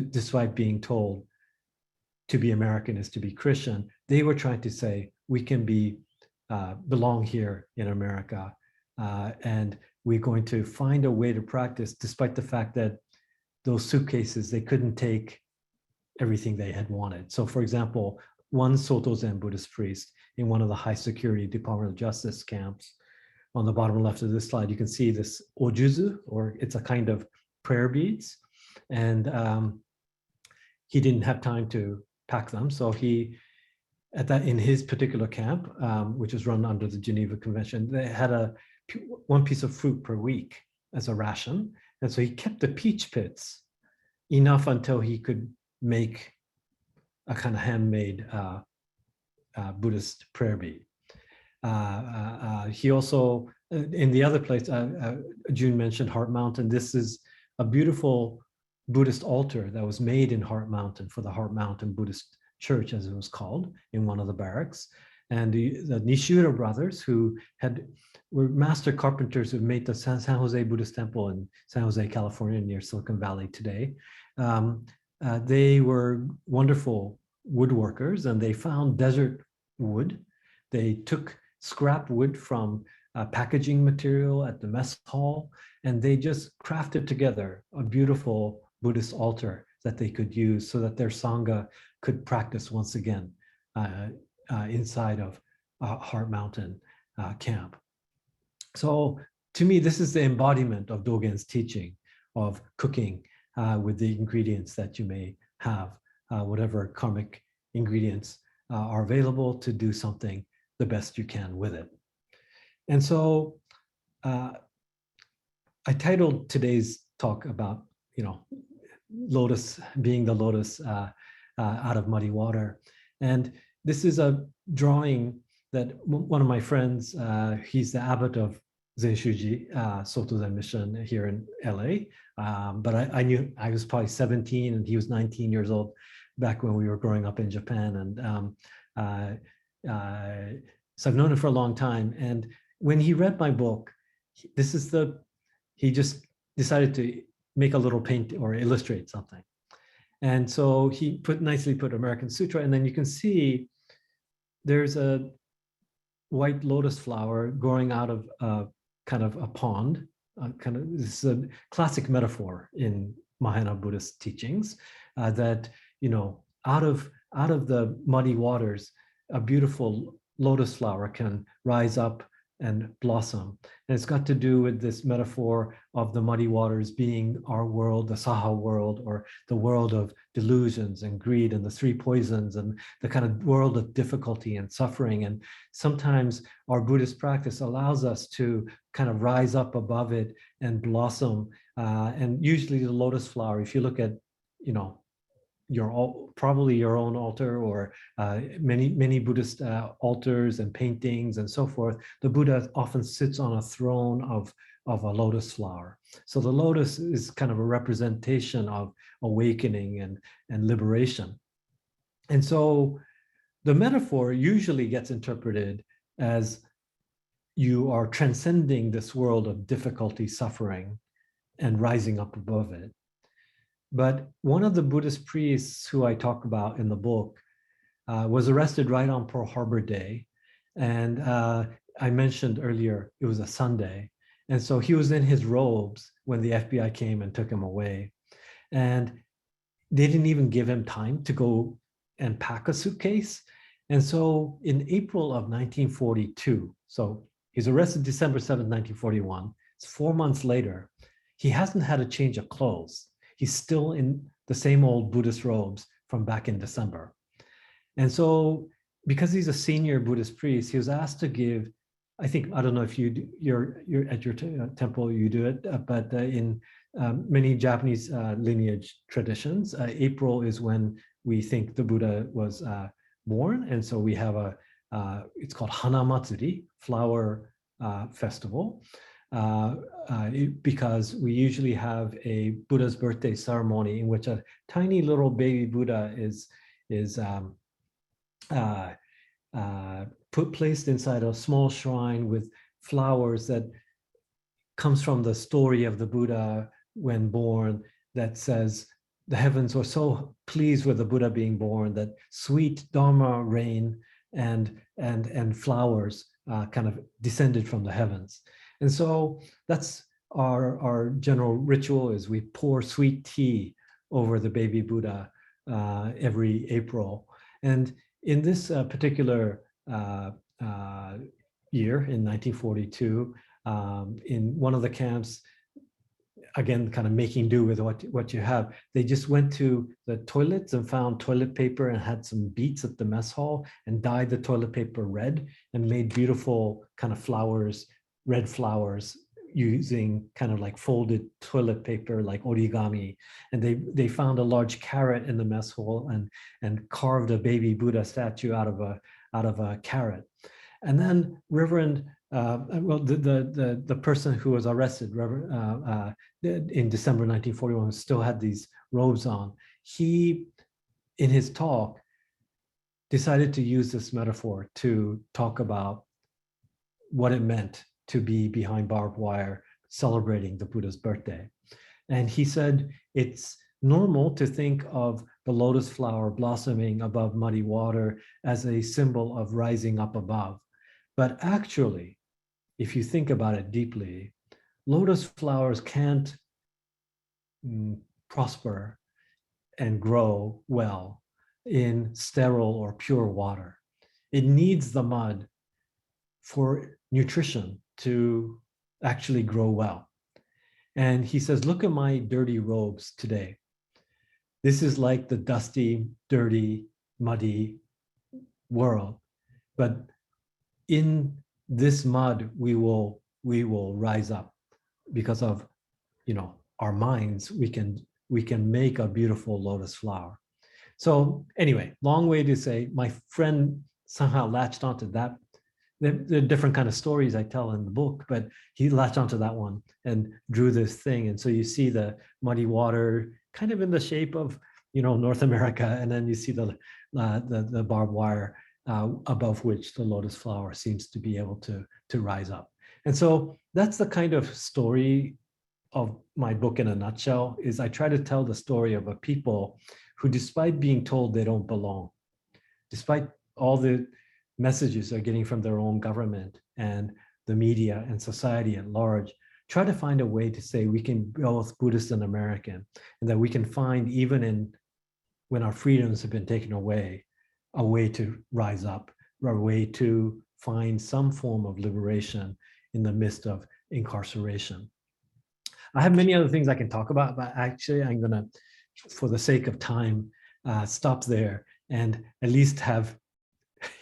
despite being told to be American is to be Christian. They were trying to say, we can belong here in America, and we're going to find a way to practice, despite the fact that those suitcases, they couldn't take everything they had wanted. So, for example, one Soto Zen Buddhist priest in one of the high security Department of Justice camps, on the bottom left of this slide, you can see this ojuzu, or it's a kind of prayer beads. And he didn't have time to pack them. So he, in his particular camp, which was run under the Geneva Convention, they had one piece of fruit per week as a ration. And so he kept the peach pits enough until he could make a kind of handmade Buddhist prayer bead. He also, in the other place, June mentioned Heart Mountain. This is a beautiful Buddhist altar that was made in Heart Mountain for the Heart Mountain Buddhist church, as it was called, in one of the barracks. And the Nishida brothers, who were master carpenters who made the San Jose Buddhist Temple in San Jose, California, near Silicon Valley today. They were wonderful woodworkers, and they found desert wood. They took scrap wood from packaging material at the mess hall, and they just crafted together a beautiful Buddhist altar that they could use so that their Sangha could practice once again inside of Heart Mountain camp. So to me, this is the embodiment of Dogen's teaching of cooking with the ingredients that you may have, whatever karmic ingredients are available, to do something the best you can with it. And so I titled today's talk about, Lotus, being the lotus out of muddy water. And this is a drawing that one of my friends, he's the abbot of Zenshuji, Soto Zen Mission here in LA. But I knew I was probably 17 and he was 19 years old back when we were growing up in Japan. And so I've known him for a long time. And when he read my book, he just decided to make a little paint or illustrate something. And so he nicely put American Sutra, and then you can see there's a white lotus flower growing out of kind of a pond. This is a classic metaphor in Mahayana Buddhist teachings that out of the muddy waters, a beautiful lotus flower can rise up and blossom. And it's got to do with this metaphor of the muddy waters being our world, the Saha world, or the world of delusions and greed and the three poisons and the kind of world of difficulty and suffering. And sometimes our Buddhist practice allows us to kind of rise up above it and blossom. And usually the lotus flower, if you look at, probably your own altar or many Buddhist altars and paintings and so forth, the Buddha often sits on a throne of a lotus flower. So the lotus is kind of a representation of awakening and liberation. And so the metaphor usually gets interpreted as you are transcending this world of difficulty, suffering, and rising up above it. But one of the Buddhist priests who I talk about in the book was arrested right on Pearl Harbor Day. And I mentioned earlier, it was a Sunday. And so he was in his robes when the FBI came and took him away. And they didn't even give him time to go and pack a suitcase. And so in April of 1942, so he's arrested December 7th, 1941. It's 4 months later. He hasn't had a change of clothes. He's still in the same old Buddhist robes from back in December. And so because he's a senior Buddhist priest, he was asked to give, I don't know if you're at your temple, you do it, but in many Japanese lineage traditions, April is when we think the Buddha was born. And so we have it's called Hanamatsuri, flower festival. Because we usually have a Buddha's birthday ceremony in which a tiny little baby Buddha is placed inside a small shrine with flowers that comes from the story of the Buddha when born, that says the heavens were so pleased with the Buddha being born that sweet Dharma rain and flowers kind of descended from the heavens. And so that's our general ritual, is we pour sweet tea over the baby Buddha every April. And in this particular year, in 1942, in one of the camps, again, kind of making do with what you have, they just went to the toilets and found toilet paper and had some beets at the mess hall and dyed the toilet paper red and made beautiful kind of flowers, red flowers, using kind of like folded toilet paper, like origami. And they found a large carrot in the mess hall and carved a baby Buddha statue out of a carrot. And then Reverend, the person who was arrested, Reverend, in December 1941, still had these robes on. He, in his talk, decided to use this metaphor to talk about what it meant to be behind barbed wire celebrating the Buddha's birthday. And he said it's normal to think of the lotus flower blossoming above muddy water as a symbol of rising up above. But actually, if you think about it deeply, lotus flowers can't prosper and grow well in sterile or pure water. It needs the mud for nutrition to actually grow well. And he says, look at my dirty robes today. This is like the dusty, dirty, muddy world. But in this mud, we will rise up because of, our minds. We can make a beautiful lotus flower. So anyway, long way to say, my friend somehow latched onto that. There are different kind of stories I tell in the book, but he latched onto that one and drew this thing. And so you see the muddy water kind of in the shape of, North America. And then you see the barbed wire above which the lotus flower seems to be able to rise up. And so that's the kind of story of my book in a nutshell, is I try to tell the story of a people who, despite being told they don't belong, despite all the messages they're getting from their own government and the media and society at large, try to find a way to say we can be both Buddhist and American, and that we can find, even when our freedoms have been taken away, a way to rise up, a way to find some form of liberation in the midst of incarceration. I have many other things I can talk about, but actually I'm gonna, for the sake of time, stop there and at least have,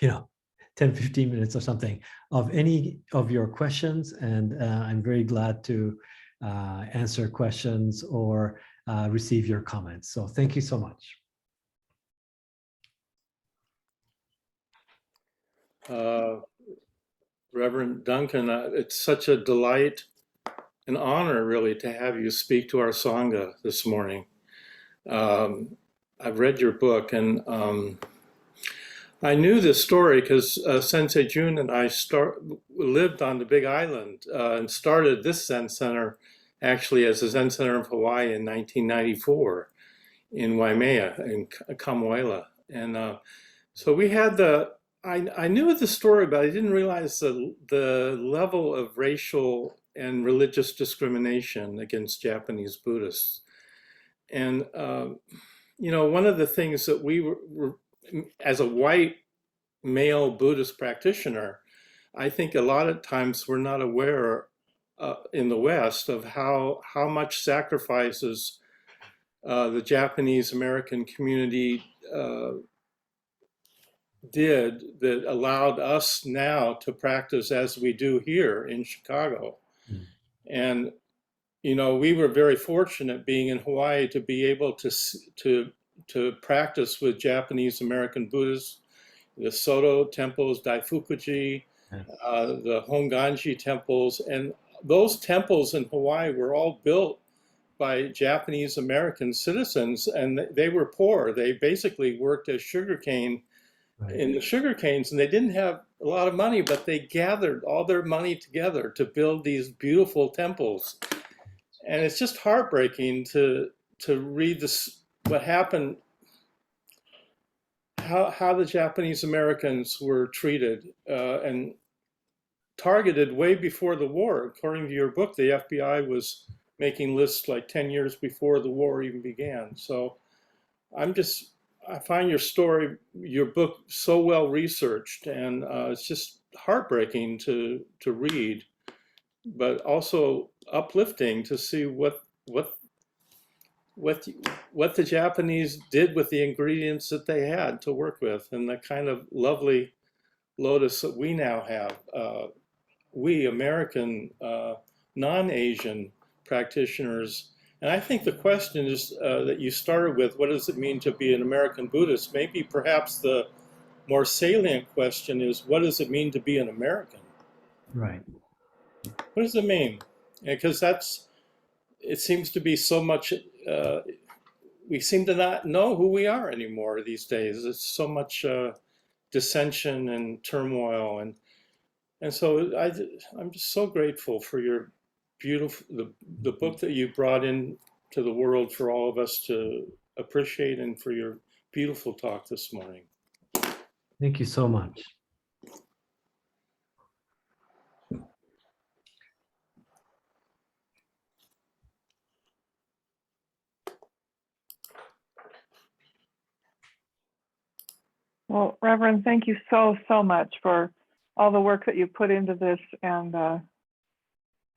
10, 15 minutes or something of any of your questions. And I'm very glad to answer questions or receive your comments. So thank you so much. Reverend Duncan, it's such a delight and honor, really, to have you speak to our Sangha this morning. I've read your book, and I knew this story because Sensei Jun and I lived on the Big Island and started this Zen Center actually as a Zen Center of Hawaii in 1994 in Waimea, in Kamoela. And so we had I knew the story, but I didn't realize the level of racial and religious discrimination against Japanese Buddhists. And, one of the things that we were as a white male Buddhist practitioner, I think a lot of times we're not aware in the West of how much sacrifices the Japanese American community did that allowed us now to practice as we do here in Chicago. Mm. And, we were very fortunate being in Hawaii to be able to practice with Japanese American Buddhists, the Soto temples, Daifukuji, the Honganji temples. And those temples in Hawaii were all built by Japanese American citizens, and they were poor. They basically worked as sugarcane in the sugar canes, and they didn't have a lot of money, but they gathered all their money together to build these beautiful temples. And it's just heartbreaking to read this, what happened, how the Japanese Americans were treated and targeted way before the war. According to your book, the FBI was making lists like 10 years before the war even began. So I find your book so well researched, and it's just heartbreaking to read, but also uplifting to see what the Japanese did with the ingredients that they had to work with, and the kind of lovely lotus that we now have. We American, non-Asian practitioners. And I think the question is that you started with, what does it mean to be an American Buddhist? Maybe perhaps the more salient question is, what does it mean to be an American? Right. What does it mean? Because it seems to be so much, we seem to not know who we are anymore these days. It's so much dissension and turmoil. And so I'm just so grateful for your beautiful, the book that you brought in to the world for all of us to appreciate, and for your beautiful talk this morning. Thank you so much. Well, Reverend, thank you so, so much for all the work that you put into this, and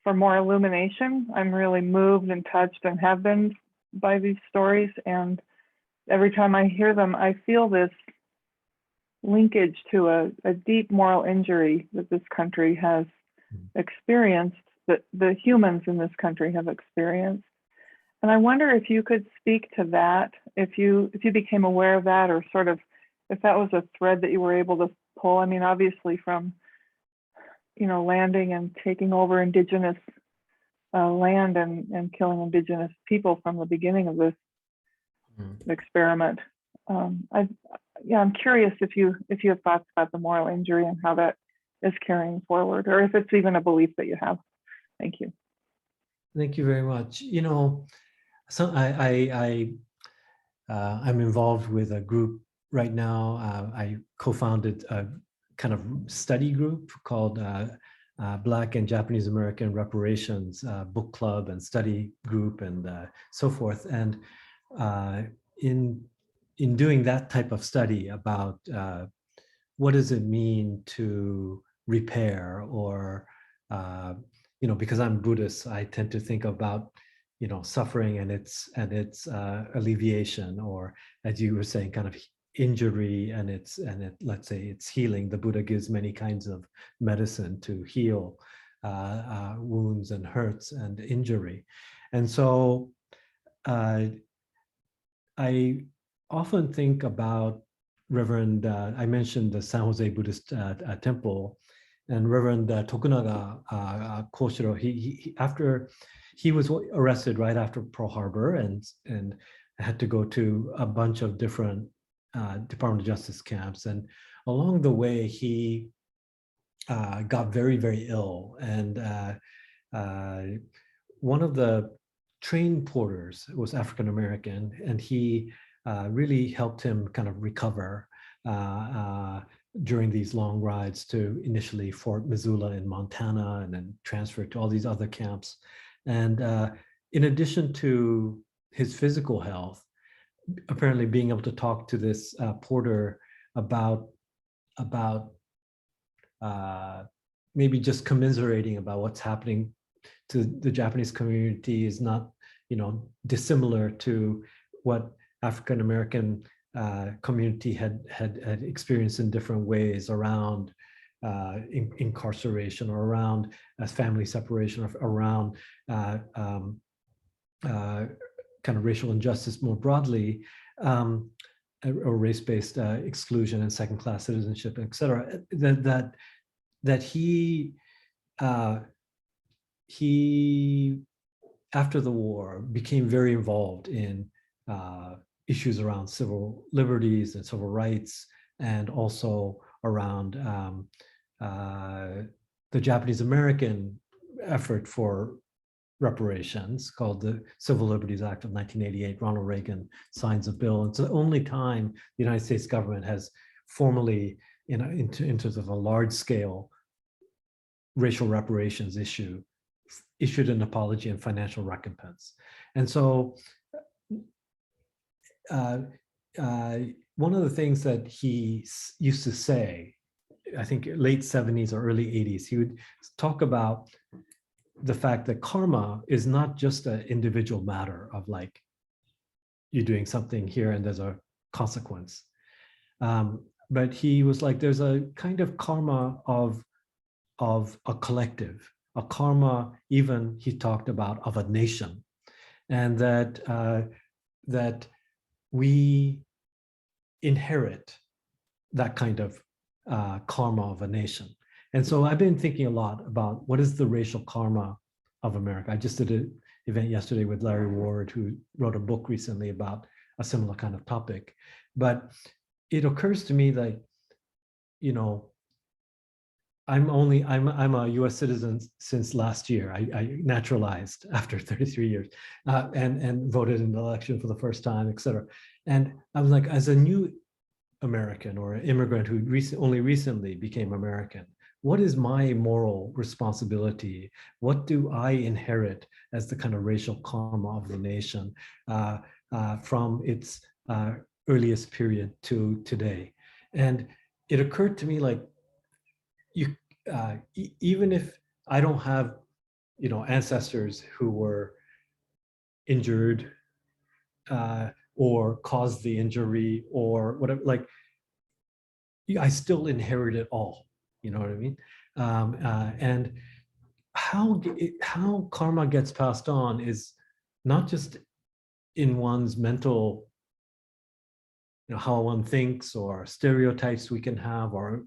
for more illumination. I'm really moved and touched, and have been, by these stories. And every time I hear them, I feel this linkage to a deep moral injury that this country has experienced, that the humans in this country have experienced. And I wonder if you could speak to that, if you became aware of that, or sort of if that was a thread that you were able to pull. I mean, obviously from, landing and taking over indigenous land and killing indigenous people from the beginning of this experiment. I'm curious if you have thoughts about the moral injury and how that is carrying forward, or if it's even a belief that you have. Thank you. Thank you very much. So I'm involved with a group right now. I co-founded a kind of study group called Black and Japanese American Reparations Book Club and Study Group, and so forth. And in doing that type of study about what does it mean to repair, or because I'm Buddhist, I tend to think about suffering and its alleviation, or, as you were saying, kind of injury and let's say it's healing. The Buddha gives many kinds of medicine to heal wounds and hurts and injury. And so I often think about Reverend, I mentioned the San Jose Buddhist Temple, and Reverend Tokunaga Koshiro. He was arrested right after Pearl Harbor, and had to go to a bunch of different Department of Justice camps. And along the way, he got very, very ill. And one of the train porters was African American, and he really helped him kind of recover during these long rides to initially Fort Missoula in Montana, and then transferred to all these other camps. And in addition to his physical health, apparently being able to talk to this porter about maybe just commiserating about what's happening to the Japanese community is not, dissimilar to what African American community had experienced in different ways around incarceration, or around family separation, or around kind of racial injustice more broadly, or race-based exclusion and second-class citizenship, et cetera. That he after the war became very involved in issues around civil liberties and civil rights, and also around the Japanese American effort for reparations, called the Civil Liberties Act of 1988. Ronald Reagan signs a bill. It's the only time the United States government has formally, in terms of a large-scale racial reparations issue, issued an apology and financial recompense. And so one of the things that he used to say, I think late 70s or early 80s, he would talk about the fact that karma is not just an individual matter of like, you're doing something here and there's a consequence. But he was like, there's a kind of karma of a collective, a karma, even he talked about, of a nation. And that we inherit that kind of karma of a nation. And so I've been thinking a lot about what is the racial karma of America. I just did an event yesterday with Larry Ward, who wrote a book recently about a similar kind of topic. But it occurs to me that you know, I'm a U.S. citizen since last year. I naturalized after 33 years, and voted in the election for the first time, et cetera. And I was like, as a new American or an immigrant who only recently became American, what is my moral responsibility? What do I inherit as the kind of racial karma of the nation from its earliest period to today? And it occurred to me, like, even if I don't have, ancestors who were injured or caused the injury or whatever, like, I still inherit it all. You know what I mean? And how karma gets passed on is not just in one's mental, how one thinks, or stereotypes we can have, or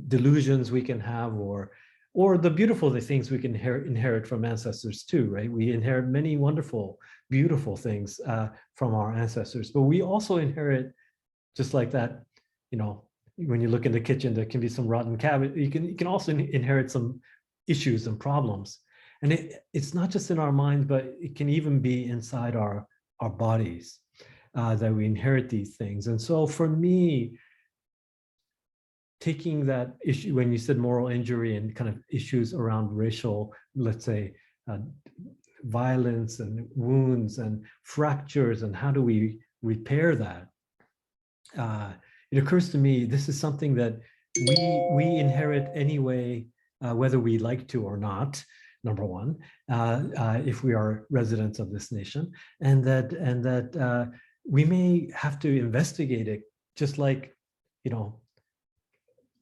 delusions we can have, or the beautiful things we can inherit from ancestors too, right? We inherit many wonderful, beautiful things from our ancestors, but we also inherit, just like that, when you look in the kitchen, there can be some rotten cabbage. You can also inherit some issues and problems, and it's not just in our minds, but it can even be inside our bodies that we inherit these things. And so for me, taking that issue, when you said moral injury and kind of issues around racial, let's say, violence and wounds and fractures, and how do we repair that? It occurs to me, this is something that we inherit anyway, whether we like to or not, number one, if we are residents of this nation, and that we may have to investigate it, just like,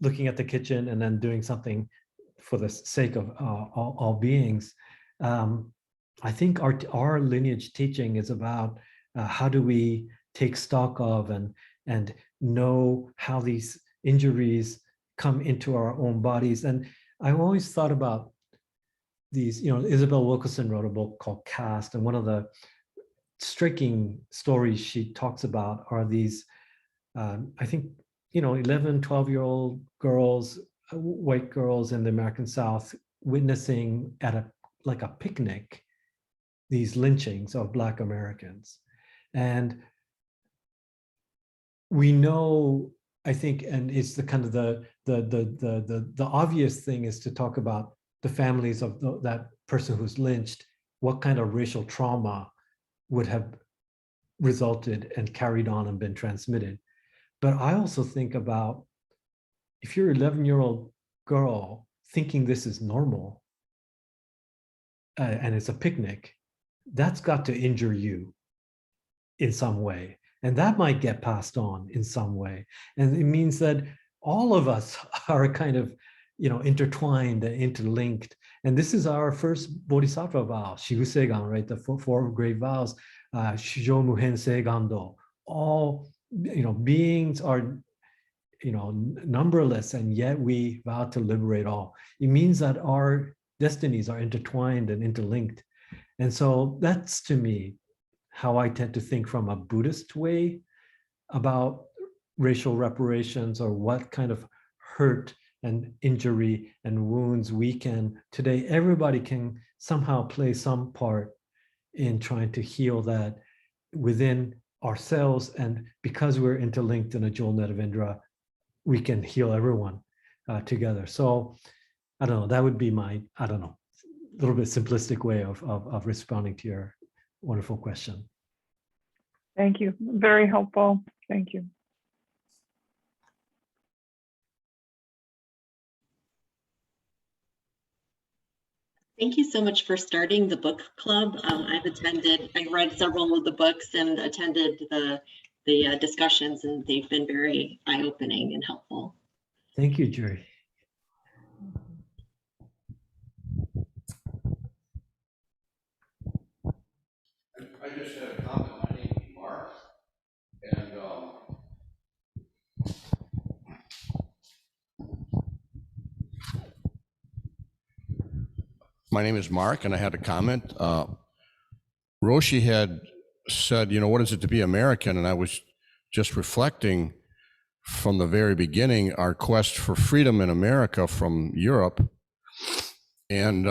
looking at the kitchen and then doing something for the sake of all beings. I think our lineage teaching is about how do we take stock of and know how these injuries come into our own bodies. And I always thought about these, Isabel Wilkerson wrote a book called Caste, and one of the striking stories she talks about are these, I think, 11, 12-year-old girls, white girls in the American South, witnessing at a picnic, these lynchings of Black Americans. And we know, I think, and it's the kind of the obvious thing is to talk about the families of that person who's lynched, what kind of racial trauma would have resulted and carried on and been transmitted. But I also think about, if you're an 11-year-old girl thinking this is normal, and it's a picnic, that's got to injure you in some way. And that might get passed on in some way. And it means that all of us are kind of, intertwined and interlinked. And this is our first bodhisattva vow, Shigusegan, right? The four great vows, Shijo Muhen Segando. All, beings are, numberless, and yet we vow to liberate all. It means that our destinies are intertwined and interlinked. And so that's, to me, how I tend to think from a Buddhist way about racial reparations, or what kind of hurt and injury and wounds we can today. Everybody can somehow play some part in trying to heal that within ourselves. And because we're interlinked in a jewel net of Indra, we can heal everyone together. So I don't know, that would be my, a little bit simplistic way of responding to your wonderful question. Thank you. Very helpful. Thank you. Thank you so much for starting the book club. I read several of the books and attended the discussions, and they've been very eye-opening and helpful. Thank you, Jerry. I just had a comment. My name is Mark, and I had a comment. Roshi had said, what is it to be American? And I was just reflecting from the very beginning, our quest for freedom in America from Europe, and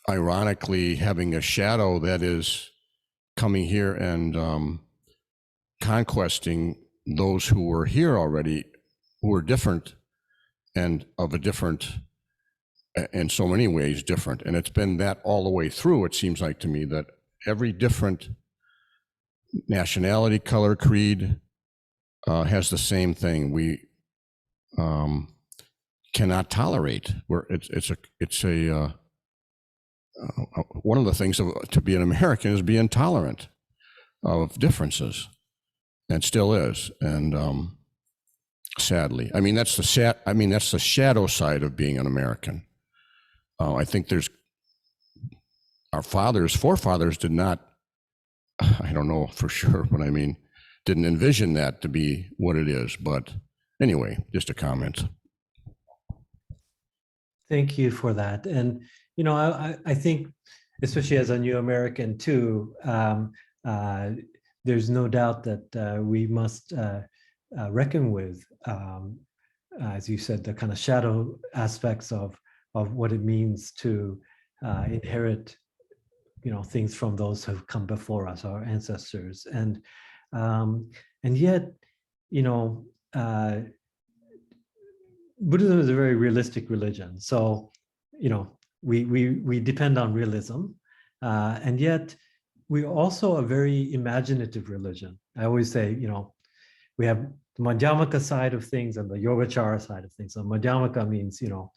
ironically having a shadow that is coming here and conquesting those who were here already, who were different and of a different, in so many ways different. And it's been that all the way through, it seems like to me, that every different nationality, color, creed has the same thing. We cannot tolerate. One of the things to be an American is being tolerant of differences, and still is. And sadly, I mean that's the shadow side of being an American. I think our forefathers did not. I don't know for sure, but I mean, didn't envision that to be what it is. But anyway, just a comment. Thank you for that. And, you know, I think, especially as a new American too, there's no doubt that we must reckon with, as you said, the kind of shadow aspects of what it means to inherit, you know, things from those who've come before us, our ancestors, and yet, you know, Buddhism is a very realistic religion. So, you know, we depend on realism, and yet we're also a very imaginative religion. I always say, you know, we have the Madhyamaka side of things and the Yogacara side of things. So Madhyamaka means, you know,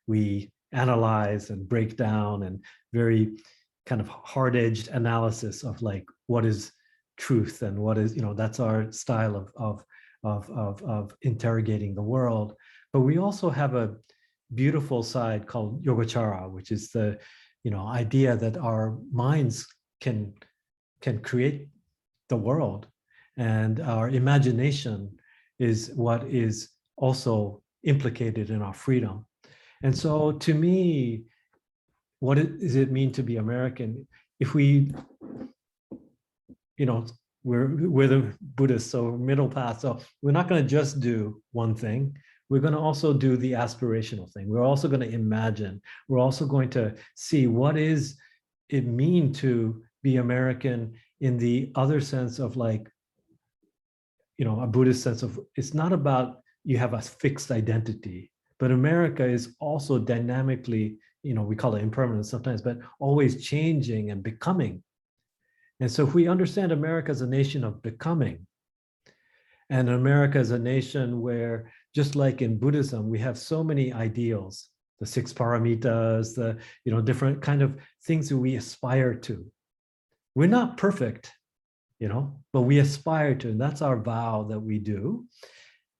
we analyze and break down and very kind of hard-edged analysis of like what is truth and what is, you know, that's our style of interrogating the world. But we also have a beautiful side called Yogacara, which is the, you know, idea that our minds can create the world, and our imagination is what is also implicated in our freedom. And so to me, what does it mean to be American? If we, you know, we're the Buddhists, so middle path. So we're not going to just do one thing. We're going to also do the aspirational thing. We're also going to imagine. We're also going to see what is it mean to be American in the other sense of like, you know, a Buddhist sense of, it's not about you have a fixed identity, but America is also dynamically, you know, we call it impermanent sometimes, but always changing and becoming. And so if we understand America as a nation of becoming, and America as a nation where, just like in Buddhism, we have so many ideals, the 6 paramitas, the, you know, different kind of things that we aspire to. We're not perfect, you know, but we aspire to, and that's our vow that we do.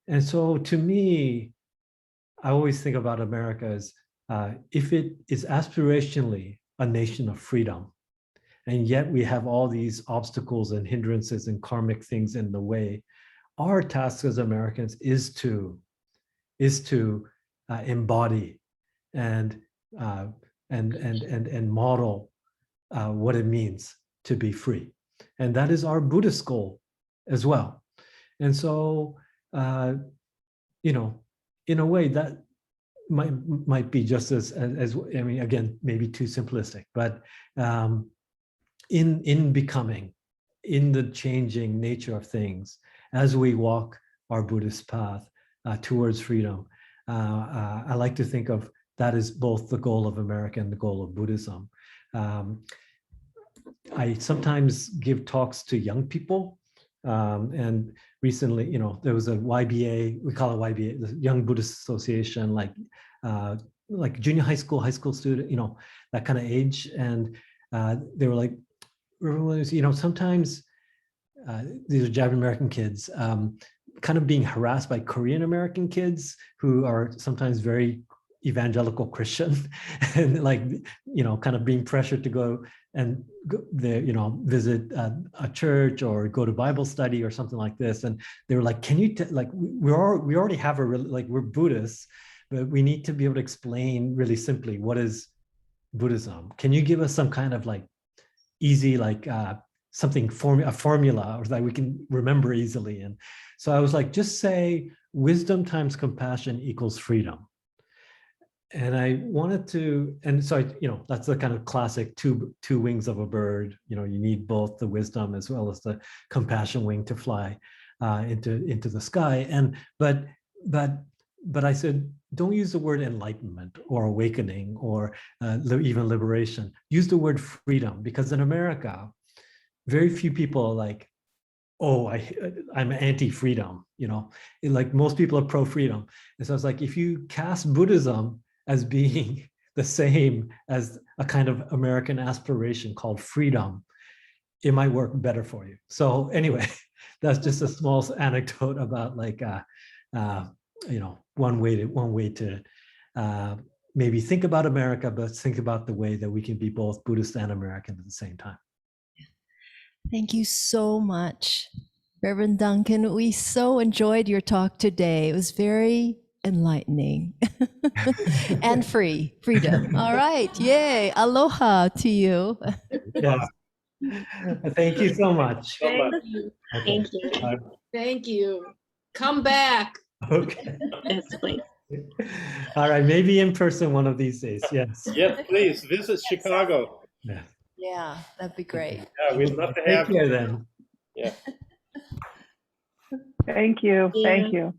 And so to me, I always think about America as if it is aspirationally a nation of freedom, and yet we have all these obstacles and hindrances and karmic things in the way, our task as Americans is to embody and model what it means to be free. And that is our Buddhist goal as well. And so, you know, in a way that might be just as I mean, again, maybe too simplistic, but in becoming, in the changing nature of things, as we walk our Buddhist path towards freedom, I like to think of that as both the goal of America and the goal of Buddhism. I sometimes give talks to young people, and recently, you know, there was a YBA, we call it YBA, the Young Buddhist Association, like junior high school student, you know, that kind of age, and they were like, you know, sometimes these are Japanese American kids, kind of being harassed by Korean American kids who are sometimes very evangelical Christian, and like, you know, kind of being pressured to go and you know, visit a church or go to Bible study or something like this. And they were like, can you like, we already have like, we're Buddhists, but we need to be able to explain really simply what is Buddhism. Can you give us some kind of like easy, like something a formula or that we can remember easily. And so I was like, just say wisdom times compassion equals freedom. And I wanted to, and so that's the kind of classic two wings of a bird. You need both the wisdom as well as the compassion wing to fly into the sky. And but I said, don't use the word enlightenment or awakening or even liberation. Use the word freedom, because in America, very few people are like, oh, I'm anti-freedom. Like most people are pro-freedom. And so it's like, if you cast Buddhism as being the same as a kind of American aspiration called freedom, it might work better for you. So anyway, that's just a small anecdote about like, one way to maybe think about America, but think about the way that we can be both Buddhist and American at the same time. Thank you so much, Reverend Duncan. We so enjoyed your talk today. It was very enlightening and freedom. All right. Yay. Aloha to you. Yes. Thank you so much. Thank you. Okay. Thank you. Thank you. Come back. Okay. Yes, please. All right. Maybe in person one of these days. Yes. Yes, please visit Chicago. Yeah. Yeah, that'd be great. Yeah, we'd love to Take have care you. then. Yeah. Thank you. Yeah. Thank you.